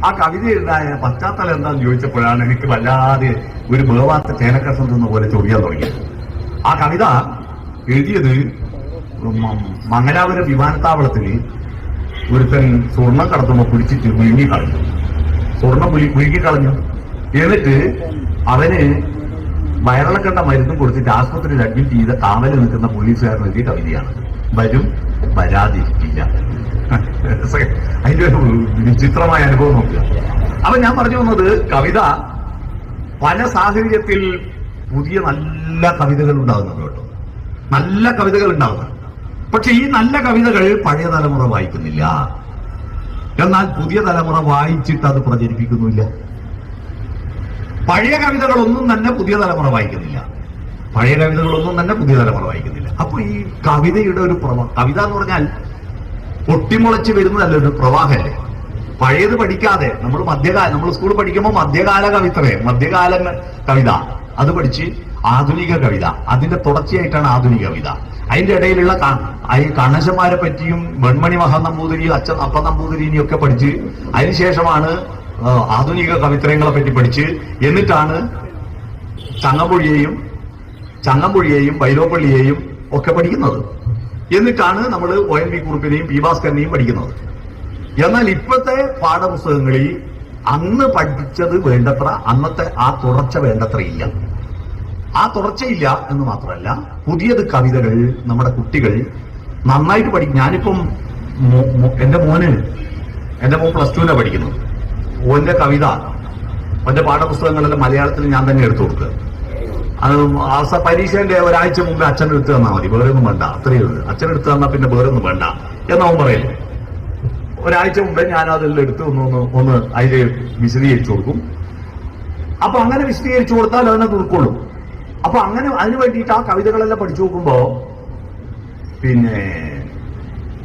ആ കവിത എഴുതാൻ പശ്ചാത്തലം എന്താണെന്ന് ചോദിച്ചപ്പോഴാണ് എനിക്ക് വല്ലാതെ ഒരു വേവാത്ത ചേനക്കസം തിന്ന പോലെ ചൊറിയാൻ തുടങ്ങിയത്. ആ കവിത എഴുതിയത് മംഗലാപുരം വിമാനത്താവളത്തിൽ ഒരുത്തൻ സ്വർണം കടത്തുമ്പോൾ പിടിച്ചിട്ട് വിഴുങ്ങിക്കളഞ്ഞു. സ്വർണം വിഴുങ്ങിക്കളഞ്ഞു. എന്നിട്ട് അവന് വയറിളക്കേണ്ട മരുന്നും കൊടുത്തിട്ട് ആസ്പത്രിയിൽ അഡ്മിറ്റ് ചെയ്ത കാവലിൽ നിൽക്കുന്ന പോലീസുകാരൻ എഴുതിയ കവിതയാണ് വരും വരാതിരിക്കില്ല. അതിന്റെ ഒരു വിചിത്രമായ അനുഭവം നോക്കുക. അപ്പൊ ഞാൻ പറഞ്ഞു വന്നത്, കവിത പല സാഹചര്യത്തിൽ പുതിയ നല്ല കവിതകൾ ഉണ്ടാകുന്നുണ്ട് കേട്ടോ, നല്ല കവിതകൾ ഉണ്ടാകുന്നു. പക്ഷെ ഈ നല്ല കവിതകൾ പഴയ തലമുറ വായിക്കുന്നില്ല. എന്നാൽ പുതിയ തലമുറ വായിച്ചിട്ട് അത് പ്രചരിപ്പിക്കുന്നില്ല. പഴയ കവിതകളൊന്നും തന്നെ പുതിയ തലമുറ വായിക്കുന്നില്ല. അപ്പൊ ഈ കവിതയുടെ ഒരു കവിത എന്ന് പറഞ്ഞാൽ പൊട്ടിമുളച്ച് വരുന്നതല്ല, ഒരു പ്രവാഹമല്ലേ. പഴയത് പഠിക്കാതെ നമ്മൾ സ്കൂൾ പഠിക്കുമ്പോൾ മധ്യകാല കവിത അത് പഠിച്ച് ആധുനിക കവിത, അതിന്റെ തുടർച്ചയായിട്ടാണ് ആധുനിക കവിത. അതിന്റെ ഇടയിലുള്ള കണശന്മാരെ പറ്റിയും വെൺമണി മഹാനമ്പൂതിരി അച്ഛൻ അപ്പ നമ്പൂതിരിനെയും ഒക്കെ പഠിച്ച് അതിനുശേഷമാണ് ആധുനിക കവിത്രയങ്ങളെ പറ്റി പഠിച്ച് എന്നിട്ടാണ് ചങ്ങമ്പുഴിയെയും വൈലോപ്പള്ളിയെയും ഒക്കെ പഠിക്കുന്നത്. എന്നിട്ടാണ് നമ്മൾ ONV കുറുപ്പിനെയും പി ഭാസ്കരനെയും പഠിക്കുന്നത്. എന്നാൽ ഇപ്പോഴത്തെ പാഠപുസ്തകങ്ങളിൽ അന്ന് പഠിച്ചത് വേണ്ടത്ര, അന്നത്തെ ആ തുടർച്ച വേണ്ടത്ര ഇല്ല. ആ തുടർച്ചയില്ല എന്ന് മാത്രമല്ല, പുതിയത് കവിതകൾ നമ്മുടെ കുട്ടികൾ നന്നായിട്ട് പഠിക്കും. ഞാനിപ്പം എന്റെ മോൻ +2 പഠിക്കുന്നത്. ഓന്റെ കവിത, ഓന്റെ പാഠപുസ്തകങ്ങളെല്ലാം മലയാളത്തിൽ ഞാൻ തന്നെ എടുത്തു കൊടുക്കുക. അത് പരീക്ഷന്റെ ഒരാഴ്ച മുമ്പ് അച്ഛൻ എടുത്തു തന്നാൽ മതി, വേറൊന്നും വേണ്ട, അത്രയേ ഉള്ളൂ. അച്ഛൻ എടുത്തു തന്നാൽ പിന്നെ വേറൊന്നും വേണ്ട എന്നവൻ പറയില്ലേ. ഒരാഴ്ച മുമ്പേ ഞാൻ അതെല്ലാം എടുത്ത് ഒന്ന് അതിൽ വിശദീകരിച്ചു കൊടുക്കും. അപ്പൊ അങ്ങനെ വിശദീകരിച്ചു കൊടുത്താൽ അതിനെ ഉൾക്കൊള്ളും. അപ്പൊ അങ്ങനെ അതിനു വേണ്ടിയിട്ട് ആ കവിതകളെല്ലാം പഠിച്ചു നോക്കുമ്പോ പിന്നെ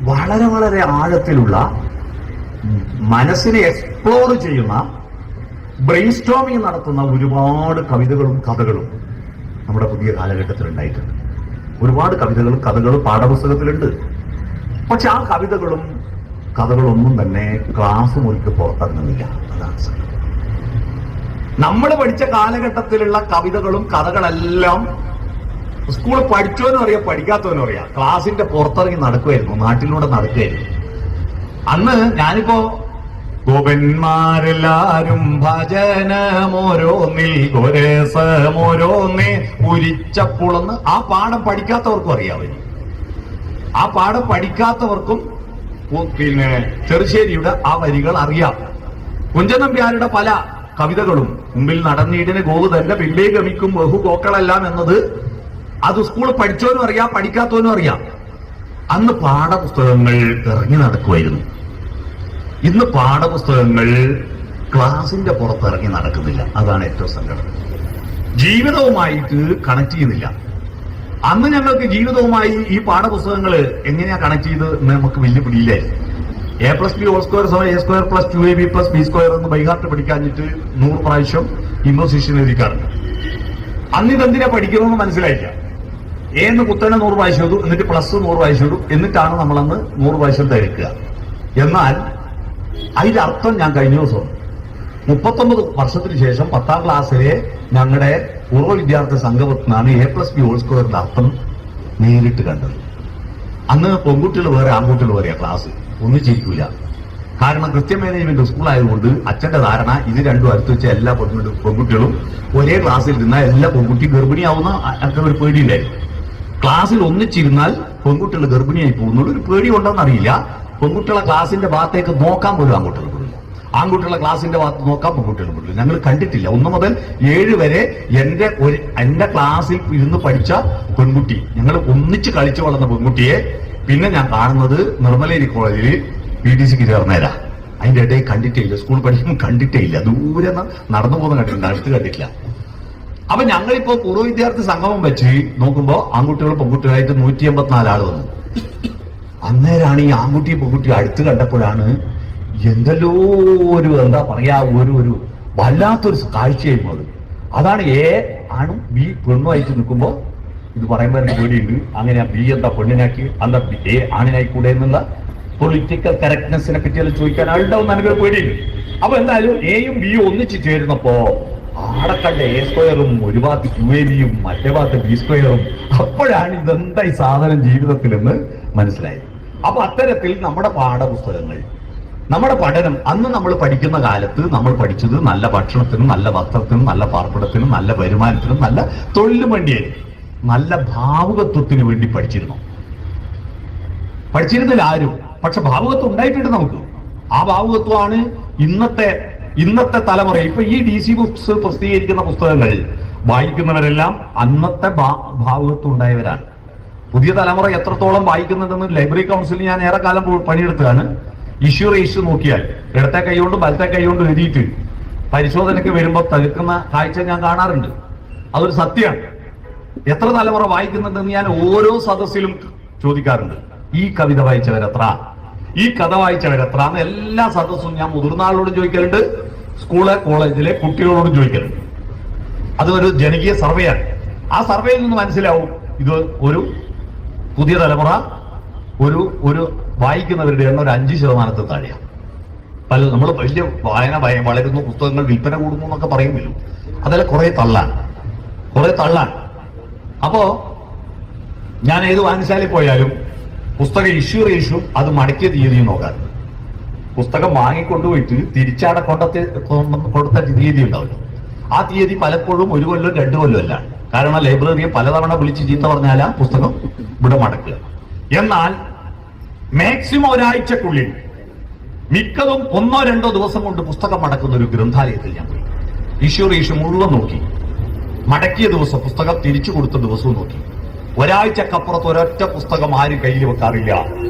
വളരെ വളരെ ആഴത്തിലുള്ള മനസ്സിനെ എക്സ്പ്ലോർ ചെയ്യുന്ന ബ്രെയിൻ സ്റ്റോമിങ് നടത്തുന്ന ഒരുപാട് കവിതകളും കഥകളും നമ്മുടെ പുതിയ കാലഘട്ടത്തിൽ ഉണ്ടായിട്ടുണ്ട്. ഒരുപാട് കവിതകളും കഥകളും പാഠപുസ്തകത്തിലുണ്ട്. പക്ഷെ ആ കവിതകളും കഥകളൊന്നും തന്നെ ക്ലാസ് മുറിക്ക് പുറത്തിറങ്ങുന്നില്ല. അതാണ് സത്യം. നമ്മൾ പഠിച്ച കാലഘട്ടത്തിലുള്ള കവിതകളും കഥകളെല്ലാം സ്കൂളിൽ പഠിച്ചവനും അറിയാം, പഠിക്കാത്തവനും അറിയാം. ക്ലാസിന്റെ പുറത്തിറങ്ങി നടക്കുമായിരുന്നു, നാട്ടിലൂടെ നടക്കുകയായിരുന്നു. അന്ന് ഞാനിപ്പോ ഗോപന്മാരെല്ലാരും ഭജനമോരോന്നിൽ ഗോരസമോരോന്നേ ഉരിച്ചപ്പുളന്ന് ആ പാഠം പഠിക്കാത്തവർക്കും അറിയാമല്ലോ. ആ പാഠം പഠിക്കാത്തവർക്കും പിന്നെ ചെറുശ്ശേരിയുടെ ആ വരികൾ അറിയാം. കുഞ്ചനമ്പ്യാരുടെ പല കവിതകളും മുമ്പിൽ നടന്നീടിന് ഗോവ് തന്നെ പിള്ളേ ഗമിക്കും ബഹു കോക്കളെല്ലാം എന്നത് അത് സ്കൂളിൽ പഠിച്ചവനും അറിയാം, പഠിക്കാത്തവനും അറിയാം. അന്ന് പാഠപുസ്തകങ്ങൾ ഇറങ്ങി നടക്കുമായിരുന്നു. ഇന്ന് പാഠപുസ്തകങ്ങൾ ക്ലാസിന്റെ പുറത്തിറങ്ങി നടക്കുന്നില്ല. അതാണ് ഏറ്റവും സങ്കടം. ജീവിതവുമായിട്ട് കണക്ട് ചെയ്യുന്നില്ല. അന്ന് ഞങ്ങൾക്ക് ജീവിതവുമായി ഈ പാഠപുസ്തകങ്ങൾ എങ്ങനെയാ കണക്ട് ചെയ്ത് നമുക്ക് വലിയ പിടിയില്ലായിരുന്നു. A+B whole square A² + 2AB + B² എന്ന് ബൈഹാർട്ട് പഠിക്കാഞ്ഞിട്ട് 100 പ്രാവശ്യം ഇമ്പോസിഷൻ എഴുതിക്കാറുണ്ട്. അന്ന് ഇതെന്തിനാ പഠിക്കണമെന്ന് മനസ്സിലായില്ല. എന്ന് കുത്തനെ 100 പ്രാവശ്യം എഴുതും, എന്നിട്ട് പ്ലസ് 100 പ്രാവശ്യം എഴുതും, എന്നിട്ടാണ് നമ്മളന്ന് 100 പ്രാവശ്യം തിരക്കുക. എന്നാൽ അതിന്റെ അർത്ഥം ഞാൻ കഴിഞ്ഞ ദിവസം 39 വർഷത്തിന് ശേഷം 10ാം ക്ലാസ്സിലെ ഞങ്ങളുടെ പൂർവ്വ വിദ്യാർത്ഥി സംഗമത്തിനാണ് A+B ഹോൾ സ്ക്വയറിന്റെ അർത്ഥം നേരിട്ട് കണ്ടത്. അന്ന് പെൺകുട്ടികൾ വേറെ ആൺകുട്ടികൾ വേറെയാ ക്ലാസ്, ഒന്നിച്ചിരിക്കില്ല. കാരണം കൃത്യ മാനേജ്മെന്റ് സ്കൂളായതുകൊണ്ട് അച്ഛന്റെ ധാരണ ഇത് രണ്ടും അടുത്ത് വെച്ച എല്ലാ പെൺകുട്ടികളും ഒരേ ക്ലാസ്സിൽ ഇരുന്നാൽ എല്ലാ പെൺകുട്ടിയും ഗർഭിണിയാവുന്ന അത്ര ഒരു പേടിയുണ്ടായിരുന്നു. ക്ലാസ്സിൽ ഒന്നിച്ചിരുന്നാൽ പെൺകുട്ടികൾ ഗർഭിണിയായി പോകുന്നുള്ള ഒരു പേടി ഉണ്ടോന്ന് അറിയില്ല. പെൺകുട്ടികളെ ക്ലാസിന്റെ ഭാഗത്തേക്ക് നോക്കാൻ പോലും ആൺകുട്ടികൾ പോലില്ല. ആൺകുട്ടികളെ ക്ലാസിന്റെ ഭാഗത്ത് നോക്കാൻ പെൺകുട്ടികൾ പോലില്ല. ഞങ്ങൾ കണ്ടിട്ടില്ല. 1 മുതൽ 7 വരെ എന്റെ ക്ലാസ്സിൽ ഇരുന്ന് പഠിച്ച പെൺകുട്ടി, ഞങ്ങൾ ഒന്നിച്ച് കളിച്ചു വളർന്ന പെൺകുട്ടിയെ പിന്നെ ഞാൻ കാണുന്നത് നിർമ്മലേരി കോളേജിൽ PTCക്ക് ചേർന്നേരാ. അതിന്റെ ഇടയിൽ കണ്ടിട്ടില്ല. സ്കൂൾ പഠിക്കുമ്പോൾ കണ്ടിട്ടേ ഇല്ല. ദൂരെ നടന്നു പോകുന്ന കണ്ടിട്ടുണ്ട്, അടുത്ത് കണ്ടിട്ടില്ല. അപ്പൊ ഞങ്ങളിപ്പോ പൂർവ്വ വിദ്യാർത്ഥി സംഗമം വെച്ച് നോക്കുമ്പോ ആൺകുട്ടികളും പെൺകുട്ടികളായിട്ട് 184 ആള് വന്നു. അന്നേരാണ് ഈ ആൺകുട്ടിയും പെൺകുട്ടിയും അടുത്ത് കണ്ടപ്പോഴാണ് എന്തെല്ലോ ഒരു എന്താ പറയാ ഒരു വല്ലാത്തൊരു കാഴ്ചയായിരുന്നു അത്. അതാണ് A ആണും B പെണ്ണുമായിട്ട് നിൽക്കുമ്പോ ഇത് പറയുമ്പോൾ എനിക്ക് പേടിയുണ്ട്. അങ്ങനെ B എന്താ പെണ്ണിനാക്കി, എന്താ A ആണിനായിക്കൂടെ എന്നുള്ള പൊളിറ്റിക്കൽ കറക്റ്റ്നെസ്സിനെ പറ്റിയെല്ലാം ചോദിക്കാൻ ആളുണ്ടാവും എനിക്ക് പേടിയുണ്ട്. അപ്പൊ എന്തായാലും Aയും Bയും ഒന്നിച്ച് ചേരുന്നപ്പോ ആടെ കണ്ട A² ഒരു ഭാഗത്ത് 2AB മറ്റേ ഭാഗത്ത് B². അപ്പോഴാണ് ഇതെന്താ ഈ സാധനം ജീവിതത്തിലെന്ന് മനസ്സിലായത്. അപ്പൊ അത്തരത്തിൽ നമ്മുടെ പാഠപുസ്തകങ്ങൾ, നമ്മുടെ പഠനം, അന്ന് നമ്മൾ പഠിക്കുന്ന കാലത്ത് നമ്മൾ പഠിച്ചത് നല്ല ഭക്ഷണത്തിനും നല്ല വസ്ത്രത്തിനും നല്ല പാർപ്പിടത്തിനും നല്ല വരുമാനത്തിനും നല്ല തൊഴിലും വേണ്ടിയായിരുന്നു. നല്ല ഭാവുകത്വത്തിന് വേണ്ടി പഠിച്ചിരുന്നില്ല ആരും. പക്ഷെ ഭാവുകത്വം ഉണ്ടായിട്ടുണ്ട് നമുക്ക്. ആ ഭാവുകത്വമാണ് ഇന്നത്തെ തലമുറ. ഇപ്പൊ ഈ DC ബുക്സ് പ്രസിദ്ധീകരിക്കുന്ന പുസ്തകങ്ങൾ വായിക്കുന്നവരെല്ലാം അന്നത്തെ ഭാവുകത്വം ഉണ്ടായവരാണ്. പുതിയ തലമുറ എത്രത്തോളം വായിക്കുന്നുണ്ടെന്ന് ലൈബ്രറി കൗൺസിലിൽ ഞാൻ ഏറെക്കാലം പണിയെടുത്തതാണ്. ഇഷ്യൂ നോക്കിയാൽ ഇടത്തെ കൈകൊണ്ടും വലത്തെ കൈകൊണ്ടും എഴുതിയിട്ട് പരിശോധനയ്ക്ക് വരുമ്പോൾ തടുക്കുന്ന കാഴ്ച ഞാൻ കാണാറുണ്ട്. അതൊരു സത്യമാണ്. എത്ര തലമുറ വായിക്കുന്നുണ്ടെന്ന് ഞാൻ ഓരോ സദസ്സിലും ചോദിക്കാറുണ്ട്. ഈ കവിത വായിച്ചവരെത്ര, ഈ കഥ വായിച്ചവരെത്ര എന്ന് എല്ലാ സദസ്സും ഞാൻ മുതിർന്ന ആളോടും ചോദിക്കലുണ്ട്, സ്കൂള് കോളേജിലെ കുട്ടികളോടും ചോദിക്കലുണ്ട്. അതൊരു ജനകീയ സർവേയാണ്. ആ സർവേയിൽ നിന്ന് മനസ്സിലാവും ഇത് ഒരു പുതിയ തലമുറ ഒരു വായിക്കുന്നവരുടെ എണ്ണം ഒരു 5% താഴെയാണ്. നമ്മൾ വലിയ വായന വളരുന്നു, പുസ്തകങ്ങൾ വിൽപ്പന കൂടുന്നു എന്നൊക്കെ പറയുമല്ലോ, അതെല്ലാം കുറെ തള്ളാൻ. അപ്പോ ഞാൻ ഏത് വായനശാലയിൽ പോയാലും പുസ്തകം ഇഷ്യൂ അത് മടക്കിയ തീയതിയും നോക്കാറുണ്ട്. പുസ്തകം വാങ്ങിക്കൊണ്ടുപോയിട്ട് തിരിച്ചാടെ കൊടുത്ത തീയതി ഉണ്ടാവില്ല. ആ തീയതി പലപ്പോഴും 1 കൊല്ലം 2 കൊല്ലം അല്ല. കാരണം ലൈബ്രറിയെ പലതവണ വിളിച്ച് ചീത്ത പറഞ്ഞാൽ ആ പുസ്തകം ഇവിടെ മടക്കുക. എന്നാൽ മാക്സിമം ഒരാഴ്ചക്കുള്ളിൽ മിക്കതും 1-2 ദിവസം കൊണ്ട് പുസ്തകം മടക്കുന്ന ഒരു ഗ്രന്ഥാലയത്തിൽ ഞാൻ പോയി. ഇഷ്യൂ മുഴുവൻ നോക്കി, മടക്കിയ ദിവസം പുസ്തകം തിരിച്ചു കൊടുത്ത ദിവസവും നോക്കി. ഒരാഴ്ചക്കപ്പുറത്ത് ഒരൊറ്റ പുസ്തകം ആരും കയ്യിൽ വെക്കാറില്ല.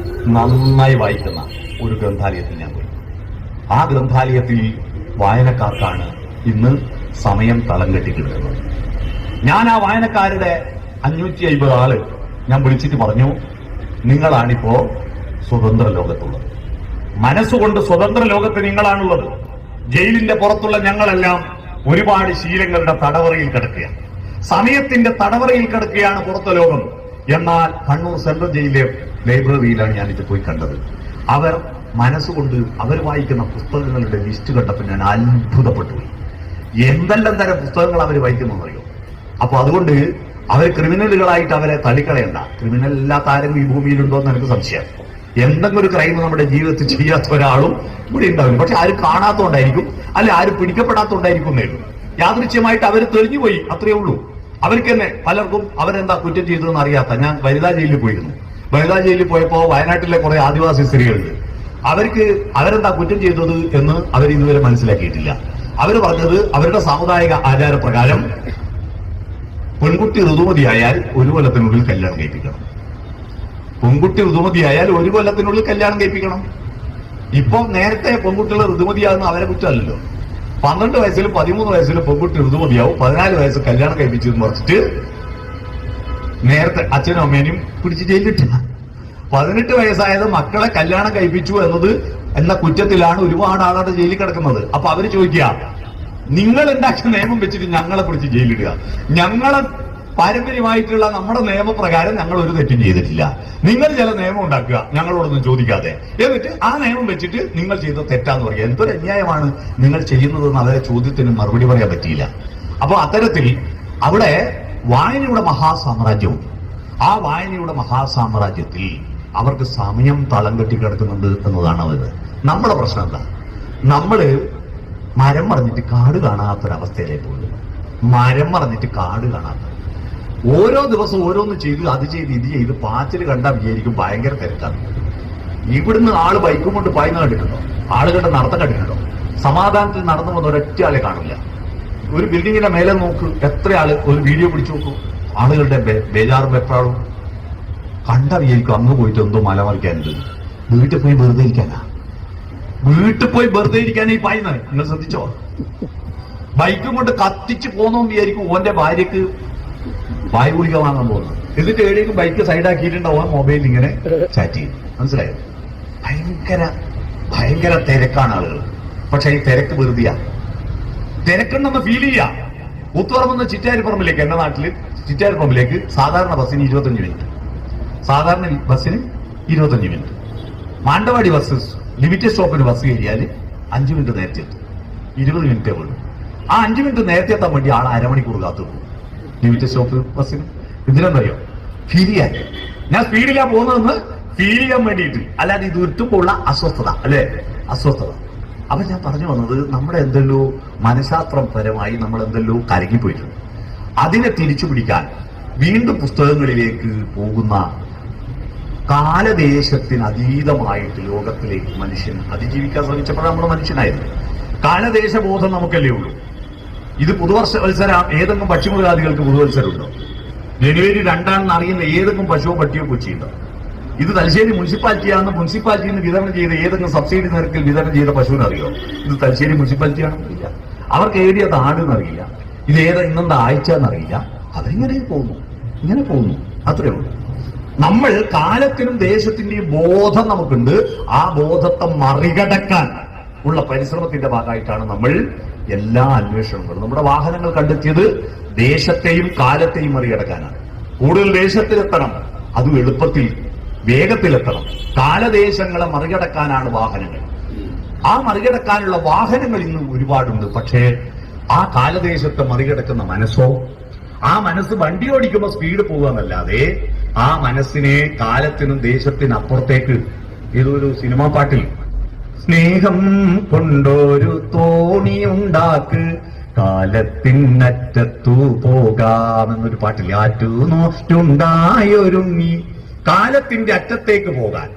നന്നായി വായിക്കുന്ന ഒരു ഗ്രന്ഥാലയത്തിൽ ഞാൻ പോയി. ആ ഗ്രന്ഥാലയത്തിൽ വായനക്കാർക്കാണ് ഇന്ന് സമയം തളം കെട്ടിക്കിടക്കുന്നത്. ഞാൻ ആ വായനക്കാരുടെ 550 ആള് ഞാൻ വിളിച്ചിട്ട് പറഞ്ഞു, നിങ്ങളാണിപ്പോ സ്വതന്ത്ര ലോകത്തുള്ളത്. മനസ്സുകൊണ്ട് സ്വതന്ത്ര ലോകത്ത് നിങ്ങളാണുള്ളത്. ജയിലിന്റെ പുറത്തുള്ള ഞങ്ങളെല്ലാം ഒരുപാട് ശീലങ്ങളുടെ തടവറയിൽ കിടക്കുകയാണ്, സമയത്തിന്റെ തടവറയിൽ കിടക്കുകയാണ് പുറത്തെ ലോകം. എന്നാൽ കണ്ണൂർ സെൻട്രൽ ജയിലിലെ ലൈബ്രറിയിലാണ് ഞാനിത് പോയി കണ്ടത്. അവർ മനസ്സുകൊണ്ട് അവർ വായിക്കുന്ന പുസ്തകങ്ങളുടെ ലിസ്റ്റ് കണ്ടപ്പോൾ ഞാൻ അത്ഭുതപ്പെട്ടു പോയി. എന്തെല്ലാം തരം പുസ്തകങ്ങൾ അവർ വായിക്കുന്നു അറിയോ? അപ്പൊ അതുകൊണ്ട് അവർ ക്രിമിനലുകളായിട്ട് അവരെ തള്ളിക്കളയണ്ട. ക്രിമിനൽ ഇല്ലാത്ത ആരെങ്കിലും ഈ ഭൂമിയിലുണ്ടോ എന്ന് എനിക്ക് സംശയം. എന്തെങ്കിലും ഒരു ക്രൈം നമ്മുടെ ജീവിതത്തിൽ ചെയ്യാത്ത ഒരാളും ഇവിടെ ഉണ്ടാവില്ല. പക്ഷെ ആരും കാണാത്തോണ്ടായിരിക്കും, അല്ലെ ആരും പിടിക്കപ്പെടാത്തോണ്ടായിരിക്കും നേടും. യാദൃശ്യമായിട്ട് അവർ തെളിഞ്ഞുപോയി, അത്രയേ ഉള്ളൂ. അവർക്ക് തന്നെ പലർക്കും അവരെന്താ കുറ്റം ചെയ്തതെന്ന് അറിയാത്ത. ഞാൻ വനിതാ ജയിലിൽ പോയിരുന്നു. വനിതാ ജയിലിൽ പോയപ്പോ വയനാട്ടിലെ കുറെ ആദിവാസി സ്ത്രീകളുണ്ട്. അവർക്ക് അവരെന്താ കുറ്റം ചെയ്തത് എന്ന് അവർ ഇതുവരെ മനസ്സിലാക്കിയിട്ടില്ല. അവർ പറഞ്ഞത് അവരുടെ സാമുദായിക ആചാരപ്രകാരം പെൺകുട്ടി ഋതുമതിയായാൽ 1 കൊല്ലത്തിനുള്ളിൽ കല്യാണം കഴിപ്പിക്കണം. പെൺകുട്ടി ഋതുമതിയായാൽ 1 കൊല്ലത്തിനുള്ളിൽ കല്യാണം കഴിപ്പിക്കണം. ഇപ്പൊ നേരത്തെ പെൺകുട്ടികൾ ഋതുമതിയാകുന്ന അവരെ കുറ്റമല്ലല്ലോ. 12 വയസ്സിലും 13 വയസ്സിലും പെൺകുട്ടി ഋതുമതിയാവും, 14 വയസ്സ് കല്യാണം കഴിപ്പിച്ചു മറിച്ചിട്ട് നേരത്തെ അച്ഛനും അമ്മേനും പിടിച്ച് ജയിലിട്ടില്ല. 18 വയസ്സായത് മക്കളെ കല്യാണം കഴിപ്പിച്ചു എന്ന കുറ്റത്തിലാണ് ഒരുപാട് ആളുടെ ജയിലിൽ കിടക്കുന്നത്. അപ്പൊ അവര് ചോദിക്കുക, നിങ്ങൾ ഉണ്ടാക്കിയ നിയമം വെച്ചിട്ട് ഞങ്ങളെ പിടിച്ച് ജയിലിടുക. ഞങ്ങളെ പാരമ്പര്യമായിട്ടുള്ള നമ്മുടെ നിയമപ്രകാരം ഞങ്ങൾ ഒരു തെറ്റും ചെയ്തിട്ടില്ല. നിങ്ങൾ ചില നിയമം ഉണ്ടാക്കുക ഞങ്ങളോടൊന്നും ചോദിക്കാതെ, എന്നിട്ട് ആ നിയമം വെച്ചിട്ട് നിങ്ങൾ ചെയ്ത തെറ്റാന്ന് പറയുക. എന്തൊരു അന്യായമാണ് നിങ്ങൾ ചെയ്യുന്നതെന്ന് അവരെ ചോദ്യത്തിന് മറുപടി പറയാൻ പറ്റിയില്ല. അപ്പൊ അത്തരത്തിൽ അവിടെ വായനയുടെ മഹാസാമ്രാജ്യവും, ആ വായനയുടെ മഹാസാമ്രാജ്യത്തിൽ അവർക്ക് സമയം തളം കെട്ടി കിടക്കുന്നുണ്ട് എന്നതാണ് അവര്. നമ്മുടെ പ്രശ്നം എന്താ? നമ്മള് മരം മറിഞ്ഞിട്ട് കാട് കാണാത്തൊരവസ്ഥയിലേക്ക് പോകും. മരം മറിഞ്ഞിട്ട് കാട് കാണാത്ത, ഓരോ ദിവസം ഓരോന്ന് ചെയ്ത് അത് ചെയ്ത് ഇത് ചെയ്ത് പാച്ചിൽ കണ്ടാൽ വിചാരിക്കും ഭയങ്കര തിരക്കാണ്. ഇവിടുന്ന് ആള് ബൈക്കും കൊണ്ട് പായുന്ന കണ്ടിട്ടുണ്ടോ? ആളുകളുടെ നടത്തം കണ്ടിട്ടുണ്ടോ? സമാധാനത്തിൽ നടന്നു വന്ന ഒരൊറ്റ ആളെ കാണില്ല. ഒരു ബിൽഡിങ്ങിന്റെ മേലെ നോക്ക്, എത്ര ആള് ഒരു വീഡിയോ പിടിച്ചു നോക്കൂ. ആളുകളുടെ ബേജാറും വെപ്രാളും കണ്ടാ വിചാരിക്കും അങ്ങ് പോയിട്ട് എന്തോ മലമറിക്കാനുണ്ട്. വീട്ടിൽ പോയി വെറുതെ ഇരിക്കാനാ, വീട്ടിൽ പോയി വെറുതെ ഇരിക്കാനാ ഈ പായുന്നത്. നിങ്ങൾ ശ്രദ്ധിച്ചോ? ബൈക്കും കൊണ്ട് കത്തിച്ച് പോന്നോന്ന് വിചാരിക്കും ഓന്റെ ഭാര്യക്ക് വായു ഗുളിക വാങ്ങാൻ പോകുന്നത്. എന്നിട്ട് എവിടേക്കും ബൈക്ക് സൈഡാക്കിയിട്ടുണ്ടാവും, മൊബൈലിൽ ഇങ്ങനെ ചാറ്റ് ചെയ്യും. മനസ്സിലായോ? ഭയങ്കര തിരക്കാണ് ആളുകൾ. പക്ഷെ ഈ തിരക്ക് വെറുതെയാ. തിരക്കുണ്ടെന്ന് ഫീൽ ചെയ്യാ. കൂത്തുപറമ്പെന്ന് ചിറ്റാരിപ്പറമ്പിലേക്ക്, എന്റെ നാട്ടില് ചിറ്റാരിപ്പറമ്പിലേക്ക് സാധാരണ ബസ്സിന് 25 മിനിറ്റ്, സാധാരണ ബസ്സിന് 25 മിനിറ്റ്. മാനന്തവാടി ബസ് ലിമിറ്റഡ് സ്റ്റോപ്പിന് ബസ് കയറിയാൽ 5 മിനിറ്റ് നേരത്തെ എത്തും. 20 മിനിറ്റേ ഉള്ളൂ. ആ 5 മിനിറ്റ് നേരത്തെ എത്താൻ വേണ്ടി ആൾ അരമണിക്കൂർ കാത്തുപോകും ലിമിറ്റഡ് സ്റ്റോപ്പ് ബസ്സിന്. ഇതിനെന്തറിയോ? ഫീൽ ചെയ്യാൻ. ഞാൻ സ്പീഡിലാ പോകുന്നതെന്ന് ഫീൽ ചെയ്യാൻ വേണ്ടിയിട്ട്, അല്ലാതെ ഇത് ഉറ്റുമ്പോഴുള്ള അസ്വസ്ഥത, അല്ലെ? അസ്വസ്ഥത. അപ്പൊ ഞാൻ പറഞ്ഞു വന്നത്, നമ്മുടെ എന്തെല്ലോ മനഃശാസ്ത്രപരമായി നമ്മൾ എന്തെല്ലോ കരങ്ങിപ്പോയിട്ടുണ്ട്. അതിനെ തിരിച്ചു പിടിക്കാൻ വീണ്ടും പുസ്തകങ്ങളിലേക്ക് പോകുന്ന, കാലദേശത്തിന് അതീതമായിട്ട് ലോകത്തിലേക്ക് മനുഷ്യൻ അതിജീവിക്കാൻ ശ്രമിച്ചപ്പോൾ നമ്മുടെ മനുഷ്യനായിരുന്നു. കാലദേശബോധം നമുക്കല്ലേ ഉള്ളൂ. ഇത് പുതുവർഷ മത്സരം ഏതെങ്കിലും പക്ഷിമൃഗാദികൾക്ക് പുതുവത്സരമുണ്ടോ? ജനുവരി 2 അറിയുന്ന ഏതെങ്കിലും പശുവോ പട്ടിയോ കൊച്ചിയുണ്ടോ? ഇത് തലശ്ശേരി മുനിസിപ്പാലിറ്റിയാണെന്ന് മുനിസിപ്പാലിറ്റിയിൽ നിന്ന് വിതരണം ചെയ്ത ഏതെങ്കിലും സബ്സിഡി നിരക്കിൽ വിതരണം ചെയ്ത പശുവിന് അറിയോ ഇത് തലശ്ശേരി മുനിസിപ്പാലിറ്റിയാണെന്ന് അറിയില്ല. അവർക്ക് ഏരിയ നാടെന്ന് അറിയില്ല. ഇത് ഇന്നെന്താ ആഴ്ച എന്നറിയില്ല. അവരിങ്ങനെ പോകുന്നു. അത്രയേ ഉള്ളൂ. നമ്മൾ കാലത്തിനും ദേശത്തിന്റെയും ബോധം നമുക്കുണ്ട്. ആ ബോധത്തെ മറികടക്കാൻ ഉള്ള പരിശ്രമത്തിന്റെ ഭാഗമായിട്ടാണ് നമ്മൾ എല്ലാ അന്വേഷണങ്ങളും. നമ്മുടെ വാഹനങ്ങൾ കണ്ടെത്തിയത് ദേശത്തെയും കാലത്തെയും മറികടക്കാനാണ്. കൂടുതൽ ദേശത്തിലെത്തണം, അതും എളുപ്പത്തിൽ വേഗത്തിലെത്തണം. കാലദേശങ്ങളെ മറികടക്കാനാണ് വാഹനങ്ങൾ. ആ മറികടക്കാനുള്ള വാഹനങ്ങൾ ഇന്ന് ഒരുപാടുണ്ട്. പക്ഷേ ആ കാലദേശത്തെ മറികടക്കുന്ന മനസ്സോ, ആ മനസ്സ് വണ്ടി ഓടിക്കുമ്പോൾ സ്പീഡ് പോകാന്നല്ലാതെ ആ മനസ്സിനെ കാലത്തിനും ദേശത്തിനും അപ്പുറത്തേക്ക്, ഏതൊരു സിനിമാ പാട്ടിൽ സ്നേഹം കൊണ്ടൊരു തോണിയുണ്ടാക്ക് കാലത്തിനറ്റത്തു പോകാമെന്നൊരു പാട്ടിൽ, ആറ്റു നോറ്റുണ്ടായൊരുങ്ങി കാലത്തിന്റെ അറ്റത്തേക്ക് പോകാൻ,